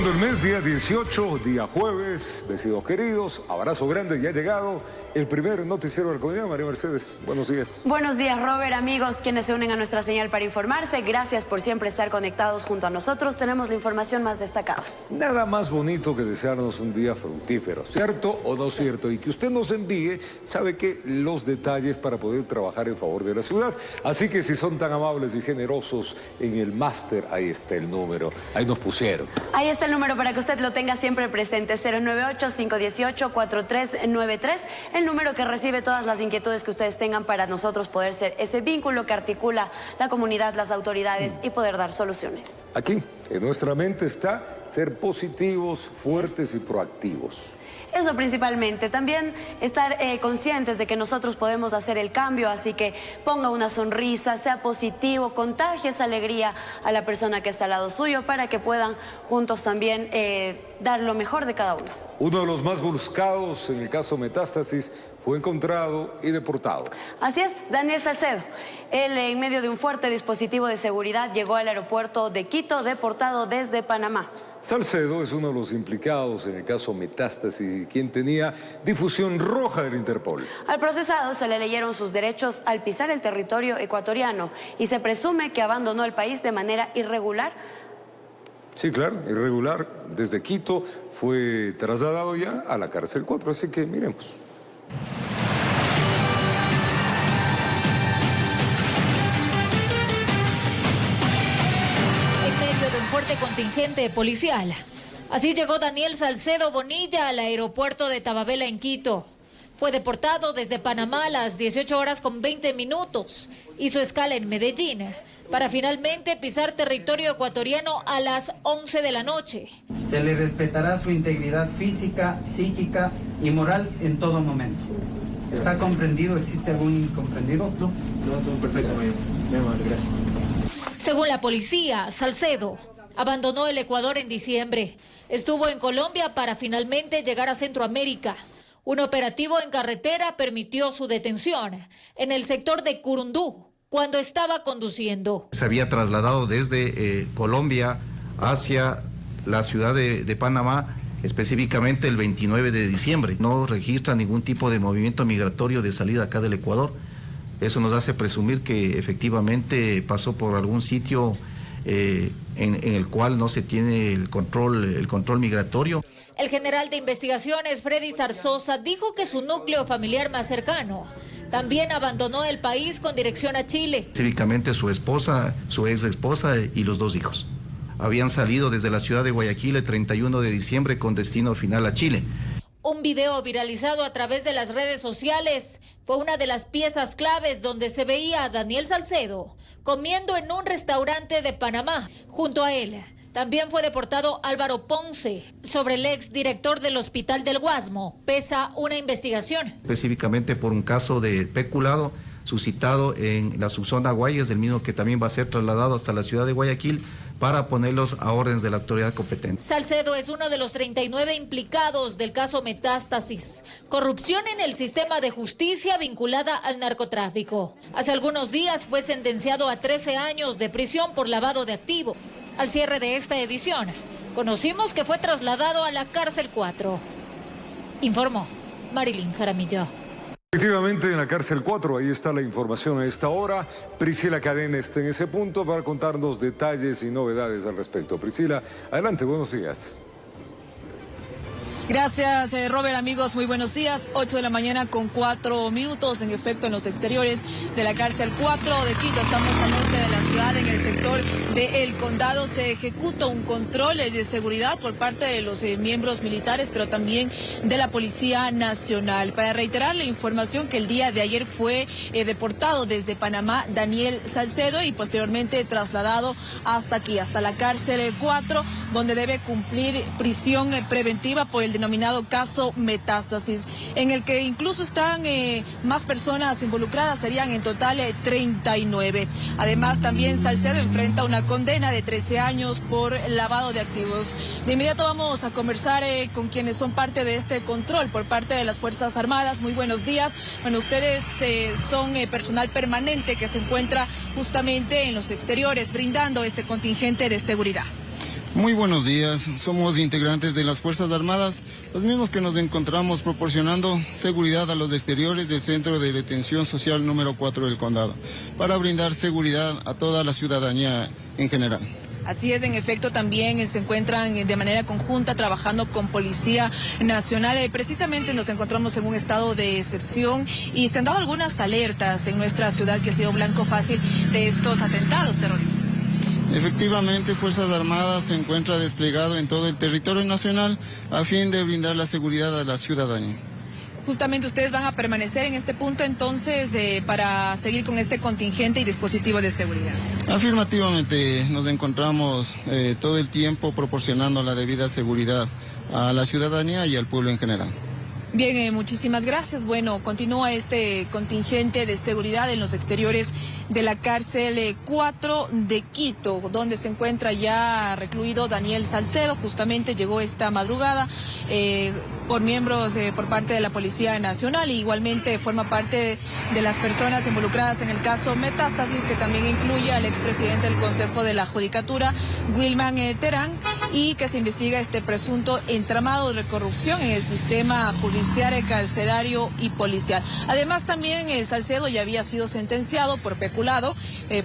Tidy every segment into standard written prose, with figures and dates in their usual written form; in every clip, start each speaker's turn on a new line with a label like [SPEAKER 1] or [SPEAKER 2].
[SPEAKER 1] Empezando el mes, día 18, día jueves, vecinos queridos, abrazo grande, ya ha llegado el primer noticiero de la comunidad. María Mercedes, buenos días.
[SPEAKER 2] Buenos días, Robert, amigos, quienes se unen a nuestra señal para informarse. Gracias por siempre estar conectados junto a nosotros. Tenemos la información más destacada.
[SPEAKER 1] Nada más bonito que desearnos un día fructífero, ¿cierto o no cierto? Y que usted nos envíe, sabe que los detalles para poder trabajar en favor de la ciudad. Así que si son tan amables y generosos en el máster, ahí está el número, ahí nos pusieron.
[SPEAKER 2] Ahí está el número para que usted lo tenga siempre presente, 098-518-4393, el número que recibe todas las inquietudes que ustedes tengan para nosotros poder ser ese vínculo que articula la comunidad, las autoridades y poder dar soluciones.
[SPEAKER 1] Aquí, en nuestra mente está ser positivos, fuertes y proactivos.
[SPEAKER 2] Eso principalmente, también estar conscientes de que nosotros podemos hacer el cambio, así que ponga una sonrisa, sea positivo, contagie esa alegría a la persona que está al lado suyo para que puedan juntos también dar lo mejor de cada uno.
[SPEAKER 1] Uno de los más buscados en el caso Metástasis fue encontrado y deportado.
[SPEAKER 2] Así es, Daniel Salcedo. Él, en medio de un fuerte dispositivo de seguridad, llegó al aeropuerto de Quito, deportado desde Panamá.
[SPEAKER 1] Salcedo es uno de los implicados en el caso Metástasis y quien tenía difusión roja del Interpol.
[SPEAKER 2] Al procesado se le leyeron sus derechos al pisar el territorio ecuatoriano y se presume que abandonó el país de manera irregular.
[SPEAKER 1] Sí, claro, irregular. Desde Quito fue trasladado ya a la cárcel 4, así que miremos.
[SPEAKER 3] De un fuerte contingente policial. Así llegó Daniel Salcedo Bonilla al aeropuerto de Tababela en Quito. Fue deportado desde Panamá a las 18:20. Hizo escala en Medellín para finalmente pisar territorio ecuatoriano a las 11 de la noche.
[SPEAKER 4] Se le respetará su integridad física, psíquica y moral en todo momento. ¿Está comprendido? ¿Existe algún incomprendido? No, perfecto. Gracias.
[SPEAKER 3] Según la policía, Salcedo abandonó el Ecuador en diciembre. Estuvo en Colombia para finalmente llegar a Centroamérica. Un operativo en carretera permitió su detención en el sector de Curundú cuando estaba conduciendo.
[SPEAKER 5] Se había trasladado desde Colombia hacia la ciudad de Panamá, específicamente el 29 de diciembre. No registra ningún tipo de movimiento migratorio de salida acá del Ecuador. Eso nos hace presumir que efectivamente pasó por algún sitio en el cual no se tiene el control migratorio.
[SPEAKER 3] El general de investigaciones, Freddy Zarzosa, dijo que su núcleo familiar más cercano también abandonó el país con dirección a Chile.
[SPEAKER 5] Específicamente su esposa, su ex esposa y los 2 hijos. Habían salido desde la ciudad de Guayaquil el 31 de diciembre con destino final a Chile.
[SPEAKER 3] Un video viralizado a través de las redes sociales fue una de las piezas claves donde se veía a Daniel Salcedo comiendo en un restaurante de Panamá. Junto a él también fue deportado Álvaro Ponce. Sobre el ex director del Hospital del Guasmo pesa una investigación.
[SPEAKER 5] Específicamente por un caso de peculado suscitado en la subzona Guayas, el mismo que también va a ser trasladado hasta la ciudad de Guayaquil para ponerlos a órdenes de la autoridad competente.
[SPEAKER 3] Salcedo es uno de los 39 implicados del caso Metástasis, corrupción en el sistema de justicia vinculada al narcotráfico. Hace algunos días fue sentenciado a 13 años de prisión por lavado de activo. Al cierre de esta edición, conocimos que fue trasladado a la cárcel 4. Informó Marilyn Jaramillo.
[SPEAKER 1] Efectivamente, en la cárcel 4, ahí está la información a esta hora. Priscila Cadena está en ese punto para contarnos detalles y novedades al respecto. Priscila, adelante, buenos días.
[SPEAKER 6] Gracias, Robert, amigos, muy buenos días. 8 de la mañana con 4 minutos, en efecto, en los exteriores de la cárcel 4 de Quito. Estamos al norte de la ciudad, en el sector del condado. Se ejecuta un control de seguridad por parte de los miembros militares, pero también de la Policía Nacional. Para reiterar la información que el día de ayer fue deportado desde Panamá Daniel Salcedo y posteriormente trasladado hasta aquí, hasta la cárcel 4, donde debe cumplir prisión preventiva por el denominado caso Metástasis, en el que incluso están más personas involucradas, serían en total 39. Además, también Salcedo enfrenta una condena de 13 años por lavado de activos. De inmediato vamos a conversar con quienes son parte de este control por parte de las Fuerzas Armadas. Muy buenos días. Bueno, ustedes son personal permanente que se encuentra justamente en los exteriores brindando este contingente de seguridad.
[SPEAKER 7] Muy buenos días, somos integrantes de las Fuerzas Armadas, los mismos que nos encontramos proporcionando seguridad a los exteriores del Centro de Detención Social número 4 del Condado, para brindar seguridad a toda la ciudadanía en general.
[SPEAKER 6] Así es, en efecto, también se encuentran de manera conjunta trabajando con Policía Nacional. Precisamente nos encontramos en un estado de excepción y se han dado algunas alertas en nuestra ciudad que ha sido blanco fácil de estos atentados terroristas.
[SPEAKER 7] Efectivamente, Fuerzas Armadas se encuentra desplegado en todo el territorio nacional a fin de brindar la seguridad a la ciudadanía.
[SPEAKER 6] Justamente ustedes van a permanecer en este punto entonces para seguir con este contingente y dispositivo de seguridad.
[SPEAKER 7] Afirmativamente, nos encontramos todo el tiempo proporcionando la debida seguridad a la ciudadanía y al pueblo en general.
[SPEAKER 6] Bien, muchísimas gracias. Bueno, continúa este contingente de seguridad en los exteriores de la cárcel 4 de Quito, donde se encuentra ya recluido Daniel Salcedo. Justamente llegó esta madrugada por miembros por parte de la Policía Nacional, y igualmente forma parte de las personas involucradas en el caso Metástasis, que también incluye al expresidente del Consejo de la Judicatura, Wilman Terán, y que se investiga este presunto entramado de corrupción en el sistema judicial, carcelario y policial. Además, también Salcedo ya había sido sentenciado por peculado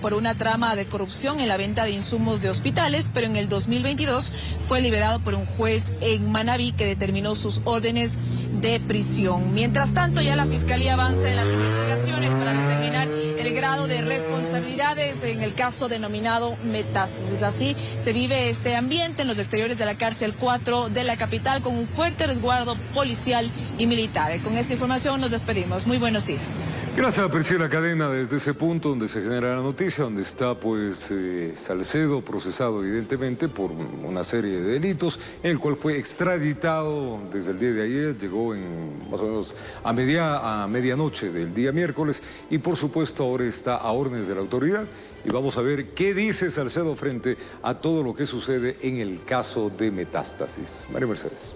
[SPEAKER 6] por una trama de corrupción en la venta de insumos de hospitales, pero en el 2022 fue liberado por un juez en Manabí que determinó sus órdenes de prisión. Mientras tanto, ya la Fiscalía avanza en las investigaciones para determinar el grado de responsabilidades en el caso denominado Metástasis. Así se vive este ambiente en los exteriores de la cárcel 4 de la capital, con un fuerte resguardo policial y militar. Con esta información nos despedimos. Muy buenos días.
[SPEAKER 1] Gracias, Priscila Cadena, desde ese punto donde se genera la noticia, donde está pues Salcedo procesado evidentemente por una serie de delitos, en el cual fue extraditado desde el día de ayer, llegó en más o menos a medianoche del día miércoles, y por supuesto ahora está a órdenes de la autoridad, y vamos a ver qué dice Salcedo frente a todo lo que sucede en el caso de Metástasis. María Mercedes.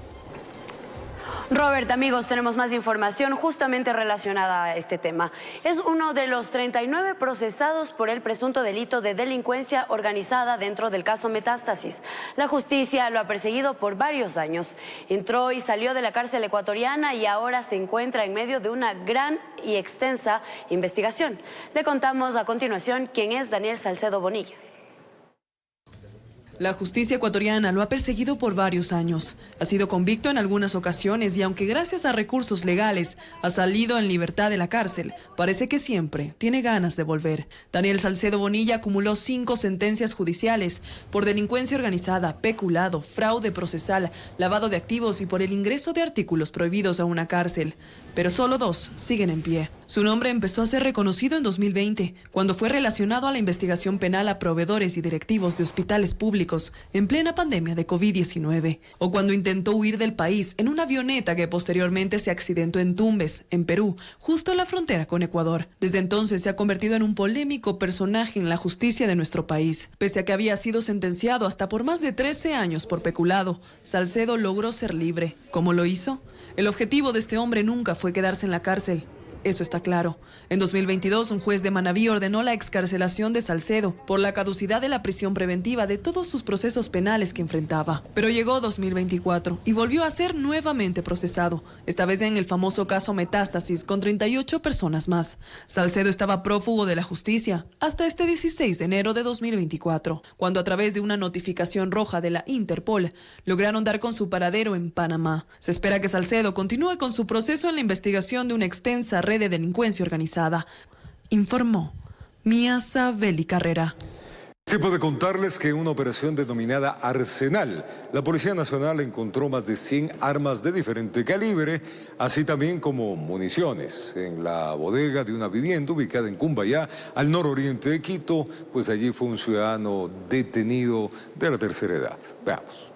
[SPEAKER 2] Robert, amigos, tenemos más información justamente relacionada a este tema. Es uno de los 39 procesados por el presunto delito de delincuencia organizada dentro del caso Metástasis. La justicia lo ha perseguido por varios años. Entró y salió de la cárcel ecuatoriana y ahora se encuentra en medio de una gran y extensa investigación. Le contamos a continuación quién es Daniel Salcedo Bonilla.
[SPEAKER 8] La justicia ecuatoriana lo ha perseguido por varios años. Ha sido convicto en algunas ocasiones y aunque gracias a recursos legales ha salido en libertad de la cárcel, parece que siempre tiene ganas de volver. Daniel Salcedo Bonilla acumuló 5 sentencias judiciales por delincuencia organizada, peculado, fraude procesal, lavado de activos y por el ingreso de artículos prohibidos a una cárcel. Pero solo 2 siguen en pie. Su nombre empezó a ser reconocido en 2020, cuando fue relacionado a la investigación penal a proveedores y directivos de hospitales públicos en plena pandemia de COVID-19, o cuando intentó huir del país en una avioneta que posteriormente se accidentó en Tumbes, en Perú, justo en la frontera con Ecuador. Desde entonces se ha convertido en un polémico personaje en la justicia de nuestro país. Pese a que había sido sentenciado hasta por más de 13 años por peculado, Salcedo logró ser libre. ¿Cómo lo hizo? El objetivo de este hombre nunca fue quedarse en la cárcel. Eso está claro. En 2022, un juez de Manabí ordenó la excarcelación de Salcedo por la caducidad de la prisión preventiva de todos sus procesos penales que enfrentaba. Pero llegó 2024 y volvió a ser nuevamente procesado, esta vez en el famoso caso Metástasis, con 38 personas más. Salcedo estaba prófugo de la justicia hasta este 16 de enero de 2024, cuando a través de una notificación roja de la Interpol lograron dar con su paradero en Panamá. Se espera que Salcedo continúe con su proceso en la investigación de una extensa red de delincuencia organizada, informó Mía Sabeli Carrera.
[SPEAKER 1] Tiempo de contarles que en una operación denominada Arsenal, la Policía Nacional encontró más de 100 armas de diferente calibre, así también como municiones en la bodega de una vivienda ubicada en Cumbayá, al nororiente de Quito, pues allí fue un ciudadano detenido de la tercera edad. Veamos.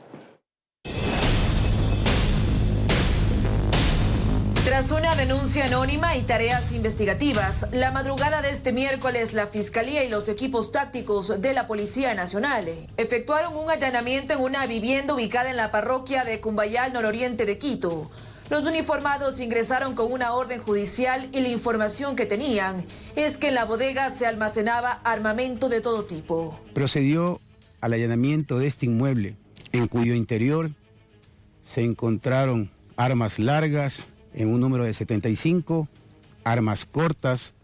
[SPEAKER 9] Tras una denuncia anónima y tareas investigativas, la madrugada de este miércoles la Fiscalía y los equipos tácticos de la Policía Nacional efectuaron un allanamiento en una vivienda ubicada en la parroquia de Cumbayá, al nororiente de Quito. Los uniformados ingresaron con una orden judicial y la información que tenían es que en la bodega se almacenaba armamento de todo tipo.
[SPEAKER 10] Procedió al allanamiento de este inmueble en cuyo interior se encontraron armas largas en un número de 75, armas cortas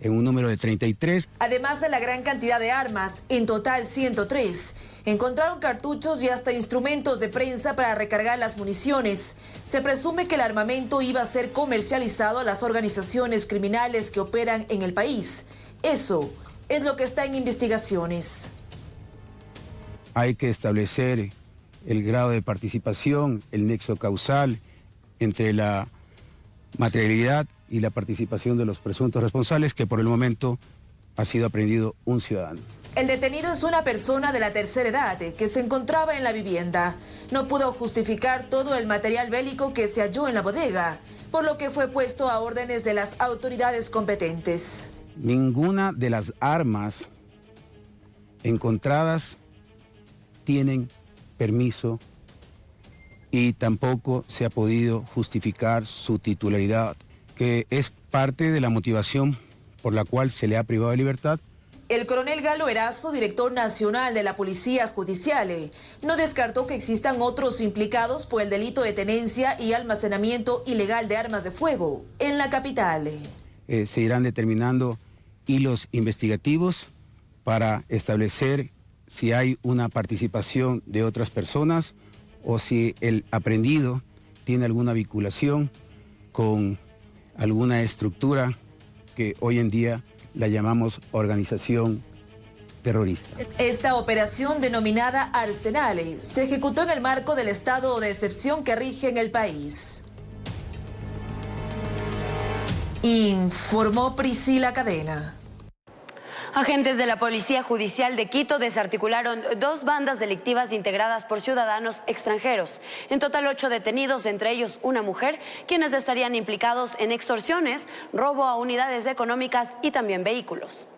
[SPEAKER 10] en un número de 33.
[SPEAKER 9] Además de la gran cantidad de armas, en total 103, encontraron cartuchos y hasta instrumentos de prensa para recargar las municiones. Se presume que el armamento iba a ser comercializado a las organizaciones criminales que operan en el país. Eso es lo que está en investigaciones.
[SPEAKER 10] Hay que establecer el grado de participación, el nexo causal entre la materialidad y la participación de los presuntos responsables, que por el momento ha sido aprehendido un ciudadano.
[SPEAKER 9] El detenido es una persona de la tercera edad que se encontraba en la vivienda. No pudo justificar todo el material bélico que se halló en la bodega, por lo que fue puesto a órdenes de las autoridades competentes.
[SPEAKER 10] Ninguna de las armas encontradas tienen permiso y tampoco se ha podido justificar su titularidad, que es parte de la motivación por la cual se le ha privado de libertad.
[SPEAKER 9] El coronel Galo Erazo, director nacional de la Policía Judicial, no descartó que existan otros implicados por el delito de tenencia y almacenamiento ilegal de armas de fuego en la capital.
[SPEAKER 10] Se irán determinando hilos investigativos para establecer si hay una participación de otras personas o si el aprehendido tiene alguna vinculación con alguna estructura que hoy en día la llamamos organización terrorista.
[SPEAKER 9] Esta operación denominada Arsenal se ejecutó en el marco del estado de excepción que rige en el país. Informó Priscila Cadena.
[SPEAKER 2] Agentes de la Policía Judicial de Quito desarticularon 2 bandas delictivas integradas por ciudadanos extranjeros. En total 8 detenidos, entre ellos una mujer, quienes estarían implicados en extorsiones, robo a unidades económicas y también vehículos.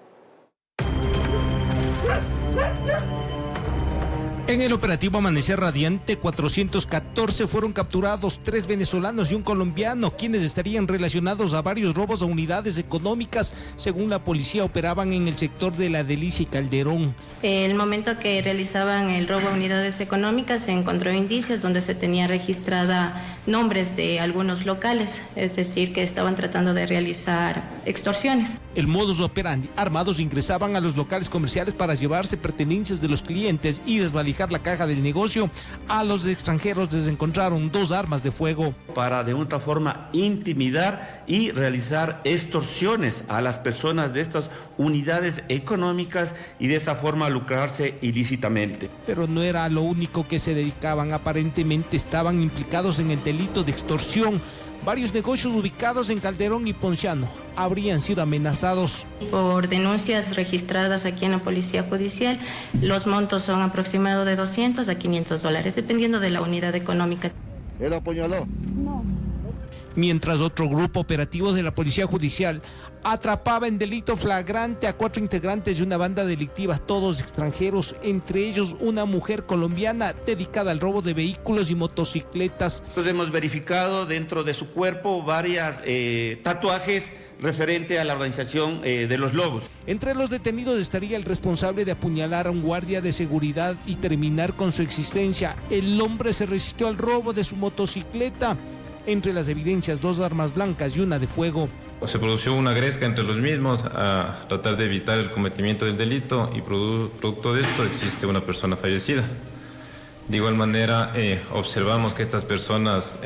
[SPEAKER 11] En el operativo Amanecer Radiante 414 fueron capturados 3 venezolanos y un colombiano, quienes estarían relacionados a varios robos a unidades económicas. Según la policía, operaban en el sector de La Delicia y Calderón.
[SPEAKER 12] El momento que realizaban el robo a unidades económicas se encontró indicios donde se tenía registrada nombres de algunos locales, es decir, que estaban tratando de realizar extorsiones.
[SPEAKER 11] El modus operandi: armados ingresaban a los locales comerciales para llevarse pertenencias de los clientes y desvalijar la caja del negocio. A los extranjeros les encontraron 2 armas de fuego.
[SPEAKER 13] Para de otra forma intimidar y realizar extorsiones a las personas de estas unidades económicas y de esa forma lucrarse ilícitamente.
[SPEAKER 11] Pero no era lo único que se dedicaban. Aparentemente estaban implicados en el delito de extorsión. Varios negocios ubicados en Calderón y Ponciano habrían sido amenazados.
[SPEAKER 12] Por denuncias registradas aquí en la Policía Judicial, los montos son aproximados de $200 a $500, dependiendo de la unidad económica.
[SPEAKER 14] ¿Él apuñaló?
[SPEAKER 12] No.
[SPEAKER 11] Mientras otro grupo operativo de la Policía Judicial atrapaba en delito flagrante a 4 integrantes de una banda delictiva, todos extranjeros, entre ellos una mujer colombiana dedicada al robo de vehículos y motocicletas.
[SPEAKER 13] Entonces hemos verificado dentro de su cuerpo varias tatuajes referente a la organización de los Lobos.
[SPEAKER 11] Entre los detenidos estaría el responsable de apuñalar a un guardia de seguridad y terminar con su existencia. El hombre se resistió al robo de su motocicleta. Entre las evidencias, 2 armas blancas y una de fuego.
[SPEAKER 15] Se produjo una gresca entre los mismos a tratar de evitar el cometimiento del delito y producto de esto existe una persona fallecida. De igual manera, observamos que estas personas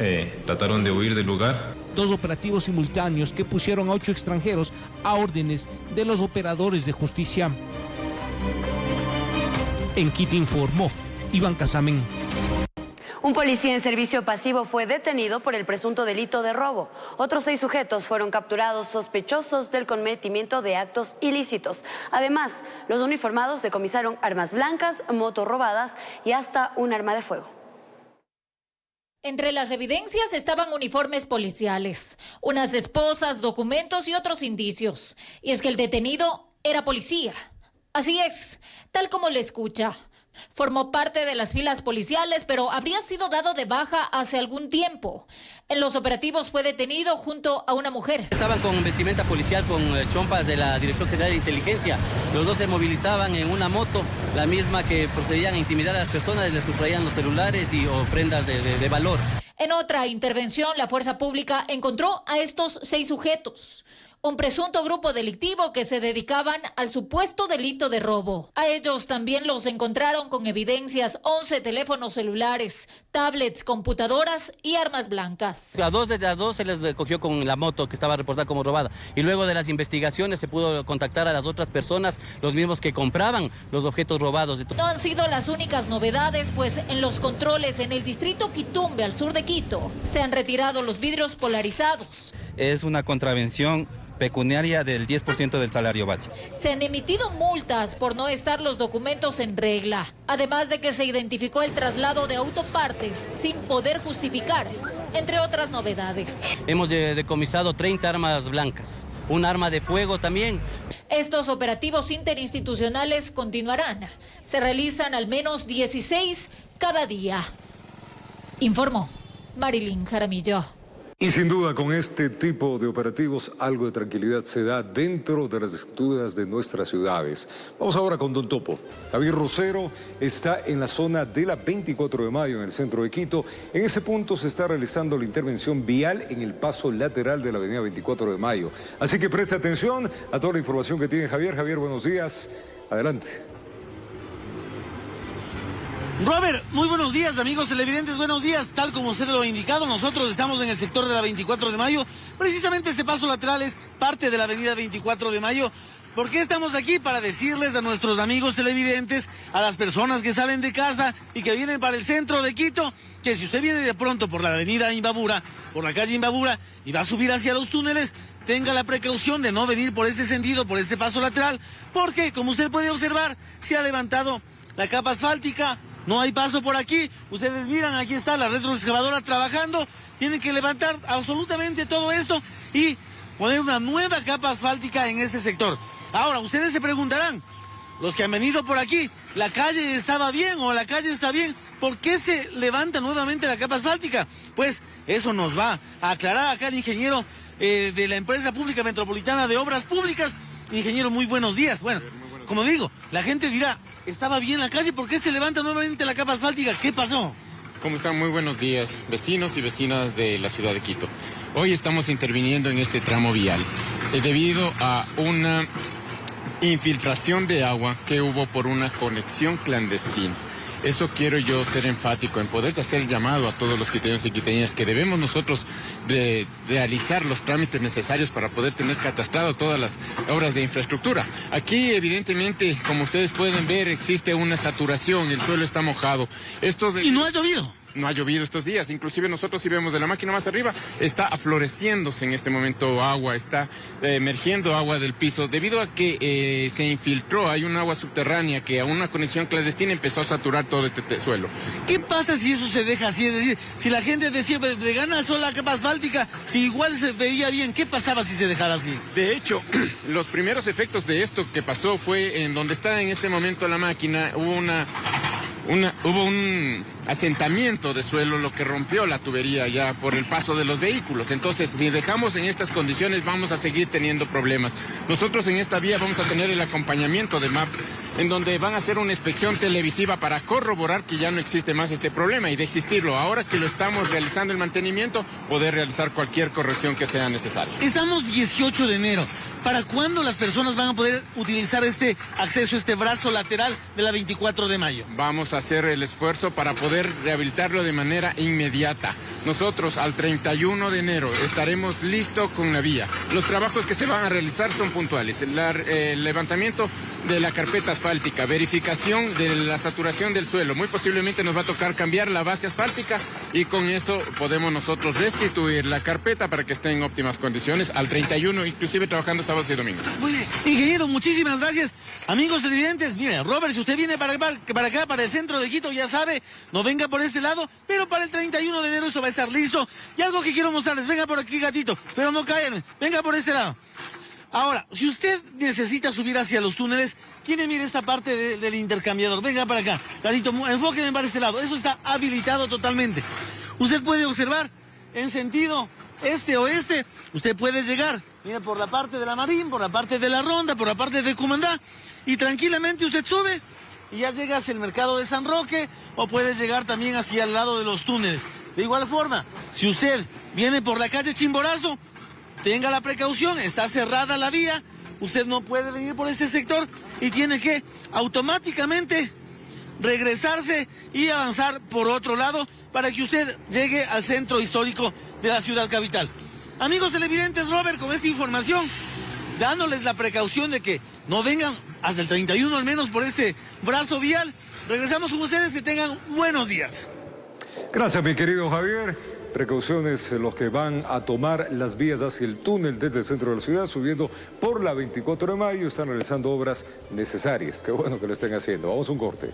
[SPEAKER 15] trataron de huir del lugar.
[SPEAKER 11] 2 operativos simultáneos que pusieron a 8 extranjeros a órdenes de los operadores de justicia. En Quito informó Iván Casamen.
[SPEAKER 2] Un policía en servicio pasivo fue detenido por el presunto delito de robo. Otros 6 sujetos fueron capturados sospechosos del cometimiento de actos ilícitos. Además, los uniformados decomisaron armas blancas, motos robadas y hasta un arma de fuego.
[SPEAKER 3] Entre las evidencias estaban uniformes policiales, unas esposas, documentos y otros indicios. Y es que el detenido era policía. Así es, tal como le escucha. Formó parte de las filas policiales, pero habría sido dado de baja hace algún tiempo. En los operativos fue detenido junto a una mujer.
[SPEAKER 14] Estaban con vestimenta policial, con chompas de la Dirección General de Inteligencia. Los dos se movilizaban en una moto, la misma que procedían a intimidar a las personas, les sustraían los celulares o prendas de valor.
[SPEAKER 3] En otra intervención, la fuerza pública encontró a estos 6 sujetos. Un presunto grupo delictivo que se dedicaban al supuesto delito de robo. A ellos también los encontraron con evidencias: 11 teléfonos celulares, tablets, computadoras y armas blancas.
[SPEAKER 14] A dos se les cogió con la moto que estaba reportada como robada. Y luego de las investigaciones se pudo contactar a las otras personas, los mismos que compraban los objetos robados.
[SPEAKER 3] No han sido las únicas novedades, pues en los controles en el distrito Quitumbe, al sur de Quito, se han retirado los vidrios polarizados.
[SPEAKER 14] Es una contravención pecuniaria del 10% del salario básico.
[SPEAKER 3] Se han emitido multas por no estar los documentos en regla, además de que se identificó el traslado de autopartes sin poder justificar, entre otras novedades.
[SPEAKER 14] Hemos decomisado 30 armas blancas, un arma de fuego también.
[SPEAKER 3] Estos operativos interinstitucionales continuarán. Se realizan al menos 16 cada día. Informó Marilyn Jaramillo.
[SPEAKER 1] Y sin duda con este tipo de operativos algo de tranquilidad se da dentro de las estructuras de nuestras ciudades. Vamos ahora con Don Topo. Javier Rosero está en la zona de la 24 de mayo en el centro de Quito. En ese punto se está realizando la intervención vial en el paso lateral de la avenida 24 de mayo. Así que preste atención a toda la información que tiene Javier. Javier, buenos días. Adelante.
[SPEAKER 16] Robert, muy buenos días, amigos televidentes, buenos días. Tal como usted lo ha indicado, nosotros estamos en el sector de la 24 de mayo. Precisamente este paso lateral es parte de la avenida 24 de mayo. ¿Por qué estamos aquí? Para decirles a nuestros amigos televidentes, a las personas que salen de casa y que vienen para el centro de Quito, que si usted viene de pronto por la avenida Imbabura, por la calle Imbabura, y va a subir hacia los túneles, tenga la precaución de no venir por este sentido, por este paso lateral, porque, como usted puede observar, se ha levantado la capa asfáltica. No hay paso por aquí, ustedes miran, aquí está la retroexcavadora trabajando, tienen que levantar absolutamente todo esto y poner una nueva capa asfáltica en este sector. Ahora, ustedes se preguntarán, los que han venido por aquí, ¿la calle estaba bien o la calle está bien? ¿Por qué se levanta nuevamente la capa asfáltica? Pues eso nos va a aclarar acá el ingeniero de la Empresa Pública Metropolitana de Obras Públicas. Ingeniero, muy buenos días. Bueno, como digo, la gente dirá, estaba bien la calle, ¿por qué se levanta nuevamente la capa asfáltica? ¿Qué pasó?
[SPEAKER 17] ¿Cómo están? Muy buenos días, vecinos y vecinas de la ciudad de Quito. Hoy estamos interviniendo en este tramo vial debido a una infiltración de agua que hubo por una conexión clandestina. Eso quiero yo ser enfático, en poder hacer el llamado a todos los quiteños y quiteñas que debemos nosotros de realizar los trámites necesarios para poder tener catastrado todas las obras de infraestructura. Aquí, evidentemente, como ustedes pueden ver, existe una saturación, el suelo está mojado.
[SPEAKER 16] ¿Y no ha llovido?
[SPEAKER 17] No ha llovido estos días, inclusive nosotros si vemos de la máquina más arriba, está afloreciéndose en este momento agua, está emergiendo agua del piso, debido a que se infiltró, hay un agua subterránea que a una conexión clandestina empezó a saturar todo este suelo.
[SPEAKER 16] ¿Qué pasa si eso se deja así? Es decir, si la gente decía, de gana al sol la capa asfáltica, si igual se veía bien, ¿qué pasaba si se dejara así?
[SPEAKER 17] De hecho, los primeros efectos de esto que pasó fue en donde está en este momento la máquina, hubo un asentamiento de suelo, lo que rompió la tubería ya por el paso de los vehículos. Entonces, si dejamos en estas condiciones, vamos a seguir teniendo problemas. Nosotros en esta vía vamos a tener el acompañamiento de MAPS, en donde van a hacer una inspección televisiva para corroborar que ya no existe más este problema, y de existirlo, ahora que lo estamos realizando el mantenimiento, poder realizar cualquier corrección que sea necesaria.
[SPEAKER 16] Estamos 18 de enero. ¿Para cuándo las personas van a poder utilizar este acceso, este brazo lateral de la 24 de mayo?
[SPEAKER 17] Vamos a hacer el esfuerzo para poder rehabilitarlo de manera inmediata. Nosotros al 31 de enero estaremos listos con la vía. Los trabajos que se van a realizar son puntuales. El levantamiento de la carpeta asfáltica, verificación de la saturación del suelo. Muy posiblemente nos va a tocar cambiar la base asfáltica y con eso podemos nosotros restituir la carpeta para que esté en óptimas condiciones al 31, inclusive trabajando sábados y domingos.
[SPEAKER 16] Muy bien, ingeniero, muchísimas gracias. Amigos televidentes, mire, Robert, si usted viene para acá, para el centro de Quito, ya sabe, no venga por este lado, pero para el 31 de enero esto va a estar listo. Y algo que quiero mostrarles, venga por aquí, gatito, espero no caigan, venga por este lado. Ahora, si usted necesita subir hacia los túneles, tiene, mire, esta parte del intercambiador. Venga para acá, Carito, enfóqueme para este lado. Eso está habilitado totalmente. Usted puede observar en sentido este-oeste, usted puede llegar, mire, por la parte de la Marín, por la parte de la Ronda, por la parte de Cumandá, y tranquilamente usted sube y ya llega hacia el mercado de San Roque, o puede llegar también hacia el lado de los túneles. De igual forma, si usted viene por la calle Chimborazo, tenga la precaución, está cerrada la vía, usted no puede venir por este sector y tiene que automáticamente regresarse y avanzar por otro lado para que usted llegue al centro histórico de la ciudad capital. Amigos televidentes, Robert, con esta información, dándoles la precaución de que no vengan hasta el 31 al menos por este brazo vial. Regresamos con ustedes, que tengan buenos días.
[SPEAKER 1] Gracias, mi querido Javier. Precauciones los que van a tomar las vías hacia el túnel desde el centro de la ciudad, subiendo por la 24 de mayo, están realizando obras necesarias. Qué bueno que lo estén haciendo. Vamos a un corte.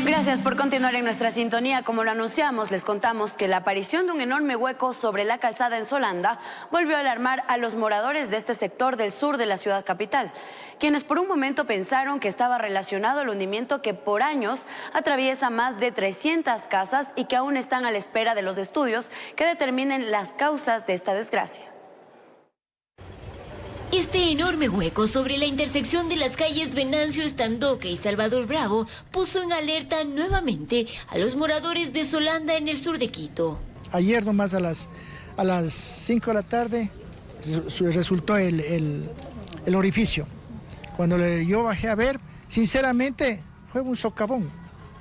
[SPEAKER 2] Gracias por continuar en nuestra sintonía. Como lo anunciamos, les contamos que la aparición de un enorme hueco sobre la calzada en Solanda volvió a alarmar a los moradores de este sector del sur de la ciudad capital, quienes por un momento pensaron que estaba relacionado al hundimiento que por años atraviesa más de 300 casas y que aún están a la espera de los estudios que determinen las causas de esta desgracia.
[SPEAKER 18] Este enorme hueco sobre la intersección de las calles Venancio Estandoque y Salvador Bravo puso en alerta nuevamente a los moradores de Solanda en el sur de Quito.
[SPEAKER 19] Ayer nomás a las 5 de la tarde resultó el orificio. Cuando yo bajé a ver, sinceramente fue un socavón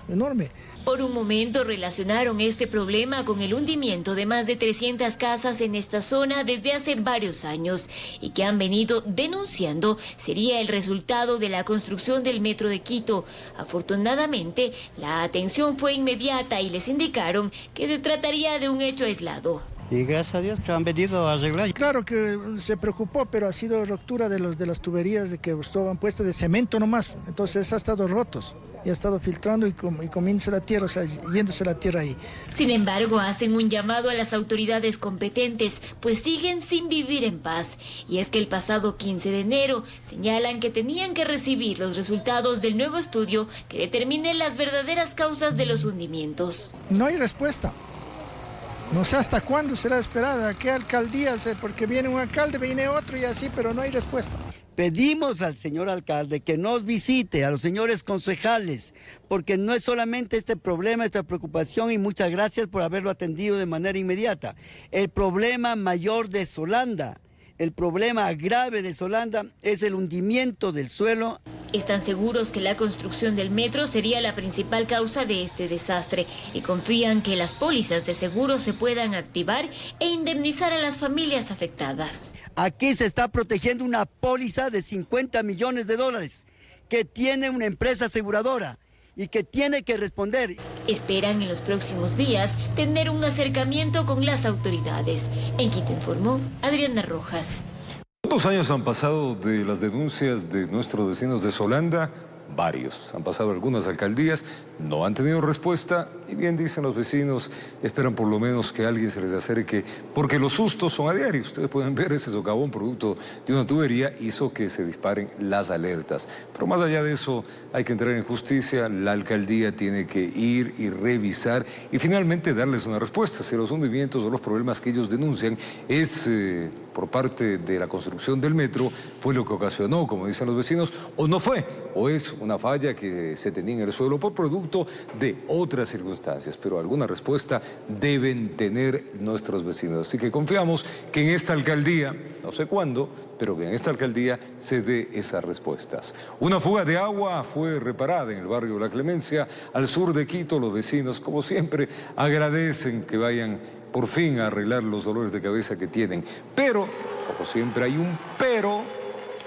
[SPEAKER 19] enorme.
[SPEAKER 18] Por un momento relacionaron este problema con el hundimiento de más de 300 casas en esta zona desde hace varios años y que han venido denunciando sería el resultado de la construcción del metro de Quito. Afortunadamente, la atención fue inmediata y les indicaron que se trataría de un hecho aislado.
[SPEAKER 20] Y gracias a Dios que han venido a arreglar.
[SPEAKER 19] Claro que se preocupó, pero ha sido ruptura de las tuberías de que estaban puestas de cemento nomás. Entonces ha estado rotos y ha estado filtrando y comiéndose la tierra, o sea, yéndose la tierra ahí.
[SPEAKER 18] Sin embargo, hacen un llamado a las autoridades competentes, pues siguen sin vivir en paz. Y es que el pasado 15 de enero señalan que tenían que recibir los resultados del nuevo estudio que determine las verdaderas causas de los hundimientos.
[SPEAKER 19] No hay respuesta. No sé hasta cuándo será esperada, a qué alcaldía, porque viene un alcalde, viene otro y así, pero no hay respuesta.
[SPEAKER 20] Pedimos al señor alcalde que nos visite, a los señores concejales, porque no es solamente este problema, esta preocupación, y muchas gracias por haberlo atendido de manera inmediata. El problema mayor de Solanda, el problema grave de Solanda es el hundimiento del suelo.
[SPEAKER 18] Están seguros que la construcción del metro sería la principal causa de este desastre y confían que las pólizas de seguro se puedan activar e indemnizar a las familias afectadas.
[SPEAKER 20] Aquí se está protegiendo una póliza de 50 millones de dólares que tiene una empresa aseguradora y que tiene que responder.
[SPEAKER 18] Esperan en los próximos días tener un acercamiento con las autoridades. En Quito informó Adriana Rojas.
[SPEAKER 1] ¿Cuántos años han pasado de las denuncias de nuestros vecinos de Solanda? Varios. Han pasado algunas alcaldías, no han tenido respuesta y bien dicen los vecinos, esperan por lo menos que alguien se les acerque, porque los sustos son a diario. Ustedes pueden ver ese socavón producto de una tubería hizo que se disparen las alertas. Pero más allá de eso hay que entrar en justicia, la alcaldía tiene que ir y revisar y finalmente darles una respuesta. Si los hundimientos o los problemas que ellos denuncian es por parte de la construcción del metro, fue lo que ocasionó, como dicen los vecinos, o no fue, o es una falla que se tenía en el suelo por producto de otras circunstancias, pero alguna respuesta deben tener nuestros vecinos. Así que confiamos que en esta alcaldía, no sé cuándo, pero que en esta alcaldía se dé esas respuestas. Una fuga de agua fue reparada en el barrio La Clemencia, al sur de Quito. Los vecinos, como siempre, agradecen que vayan por fin a arreglar los dolores de cabeza que tienen. Pero, como siempre hay un pero,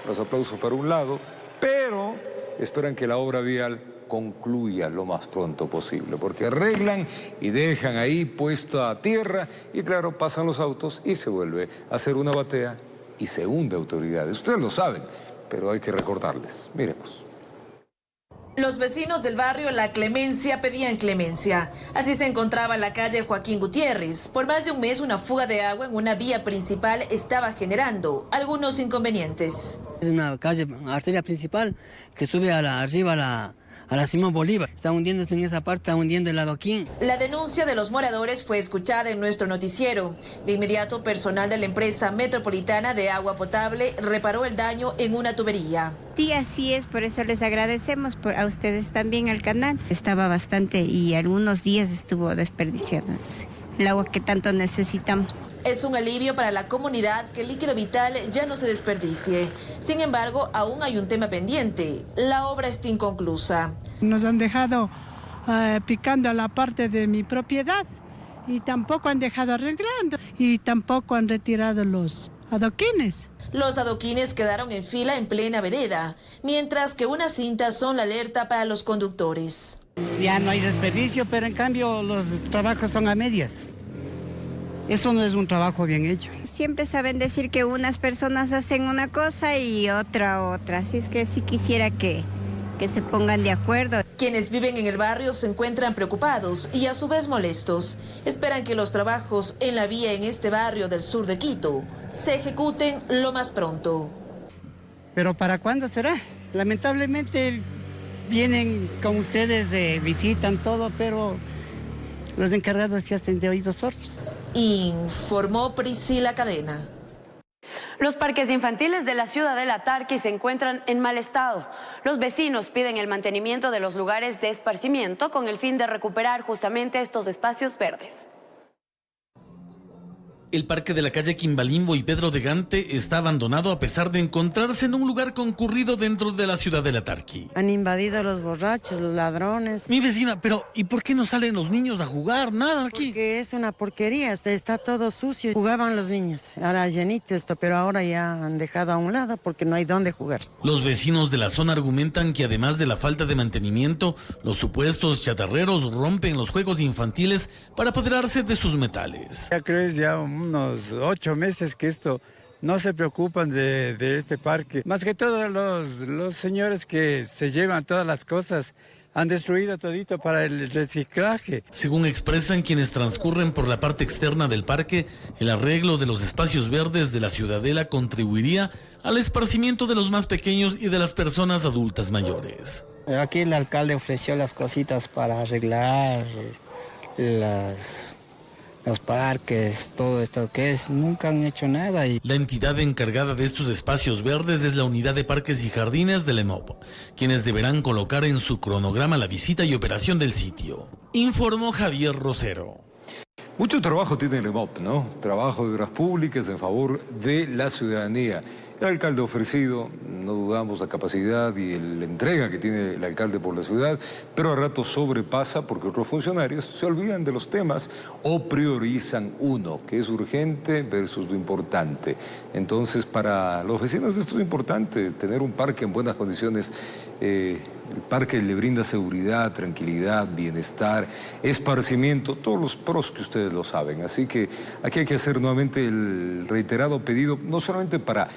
[SPEAKER 1] los aplausos para un lado, pero esperan que la obra vial concluya lo más pronto posible, porque arreglan y dejan ahí puesta a tierra y claro, pasan los autos y se vuelve a hacer una batea y se hunde autoridades. Ustedes lo saben, pero hay que recordarles. Miremos.
[SPEAKER 9] Los vecinos del barrio La Clemencia pedían clemencia. Así se encontraba la calle Joaquín Gutiérrez. Por más de un mes, una fuga de agua en una vía principal estaba generando algunos inconvenientes.
[SPEAKER 21] Es una calle, arteria principal, que sube arriba a la Simón Bolívar. Está hundiéndose en esa parte, está hundiendo el adoquín.
[SPEAKER 9] La denuncia de los moradores fue escuchada en nuestro noticiero. De inmediato, personal de la empresa metropolitana de agua potable reparó el daño en una tubería.
[SPEAKER 22] Sí, así es, por eso les agradecemos a ustedes también al canal. Estaba bastante y algunos días estuvo desperdiciándose el agua que tanto necesitamos.
[SPEAKER 9] Es un alivio para la comunidad que el líquido vital ya no se desperdicie. Sin embargo, aún hay un tema pendiente. La obra está inconclusa.
[SPEAKER 23] Nos han dejado picando a la parte de mi propiedad y tampoco han dejado arreglando y tampoco han retirado los adoquines.
[SPEAKER 9] Los adoquines quedaron en fila en plena vereda, mientras que unas cintas son la alerta para los conductores.
[SPEAKER 21] Ya no hay desperdicio, pero en cambio los trabajos son a medias. Eso no es un trabajo bien hecho.
[SPEAKER 22] Siempre saben decir que unas personas hacen una cosa y otra. Así es que sí quisiera que se pongan de acuerdo.
[SPEAKER 9] Quienes viven en el barrio se encuentran preocupados y a su vez molestos. Esperan que los trabajos en la vía en este barrio del sur de Quito se ejecuten lo más pronto.
[SPEAKER 21] ¿Pero para cuándo será? Lamentablemente vienen con ustedes, visitan todo, pero los encargados se hacen de oídos sordos.
[SPEAKER 9] Informó Priscila Cadena.
[SPEAKER 2] Los parques infantiles de la ciudad de La Tarqui se encuentran en mal estado. Los vecinos piden el mantenimiento de los lugares de esparcimiento con el fin de recuperar justamente estos espacios verdes.
[SPEAKER 16] El parque de la calle Quimbalimbo y Pedro de Gante está abandonado a pesar de encontrarse en un lugar concurrido dentro de la ciudad de La Tarqui.
[SPEAKER 24] Han invadido los borrachos, los ladrones.
[SPEAKER 16] Mi vecina, pero ¿y por qué no salen los niños a jugar? Nada aquí.
[SPEAKER 24] Porque es una porquería, está todo sucio. Jugaban los niños, ahora llenito esto, pero ahora ya han dejado a un lado porque no hay dónde jugar.
[SPEAKER 16] Los vecinos de la zona argumentan que además de la falta de mantenimiento, los supuestos chatarreros rompen los juegos infantiles para apoderarse de sus metales.
[SPEAKER 25] Ya creo es ya unos 8 meses que esto no se preocupan de este parque. Más que todo los señores que se llevan todas las cosas han destruido todito para el reciclaje.
[SPEAKER 16] Según expresan quienes transcurren por la parte externa del parque, el arreglo de los espacios verdes de la ciudadela contribuiría al esparcimiento de los más pequeños y de las personas adultas mayores.
[SPEAKER 21] Aquí el alcalde ofreció las cositas para arreglar los parques, todo esto que es, nunca han hecho nada.
[SPEAKER 16] La entidad encargada de estos espacios verdes es la Unidad de Parques y Jardines del EMOP, quienes deberán colocar en su cronograma la visita y operación del sitio. Informó Javier Rosero.
[SPEAKER 1] Mucho trabajo tiene el EMOP, ¿no? Trabajo de obras públicas en favor de la ciudadanía. El alcalde ofrecido, no dudamos la capacidad y la entrega que tiene el alcalde por la ciudad, pero a ratos sobrepasa porque otros funcionarios se olvidan de los temas o priorizan uno, que es urgente versus lo importante. Entonces, para los vecinos esto es importante, tener un parque en buenas condiciones. El parque le brinda seguridad, tranquilidad, bienestar, esparcimiento, todos los pros que ustedes lo saben. Así que aquí hay que hacer nuevamente el reiterado pedido, no solamente para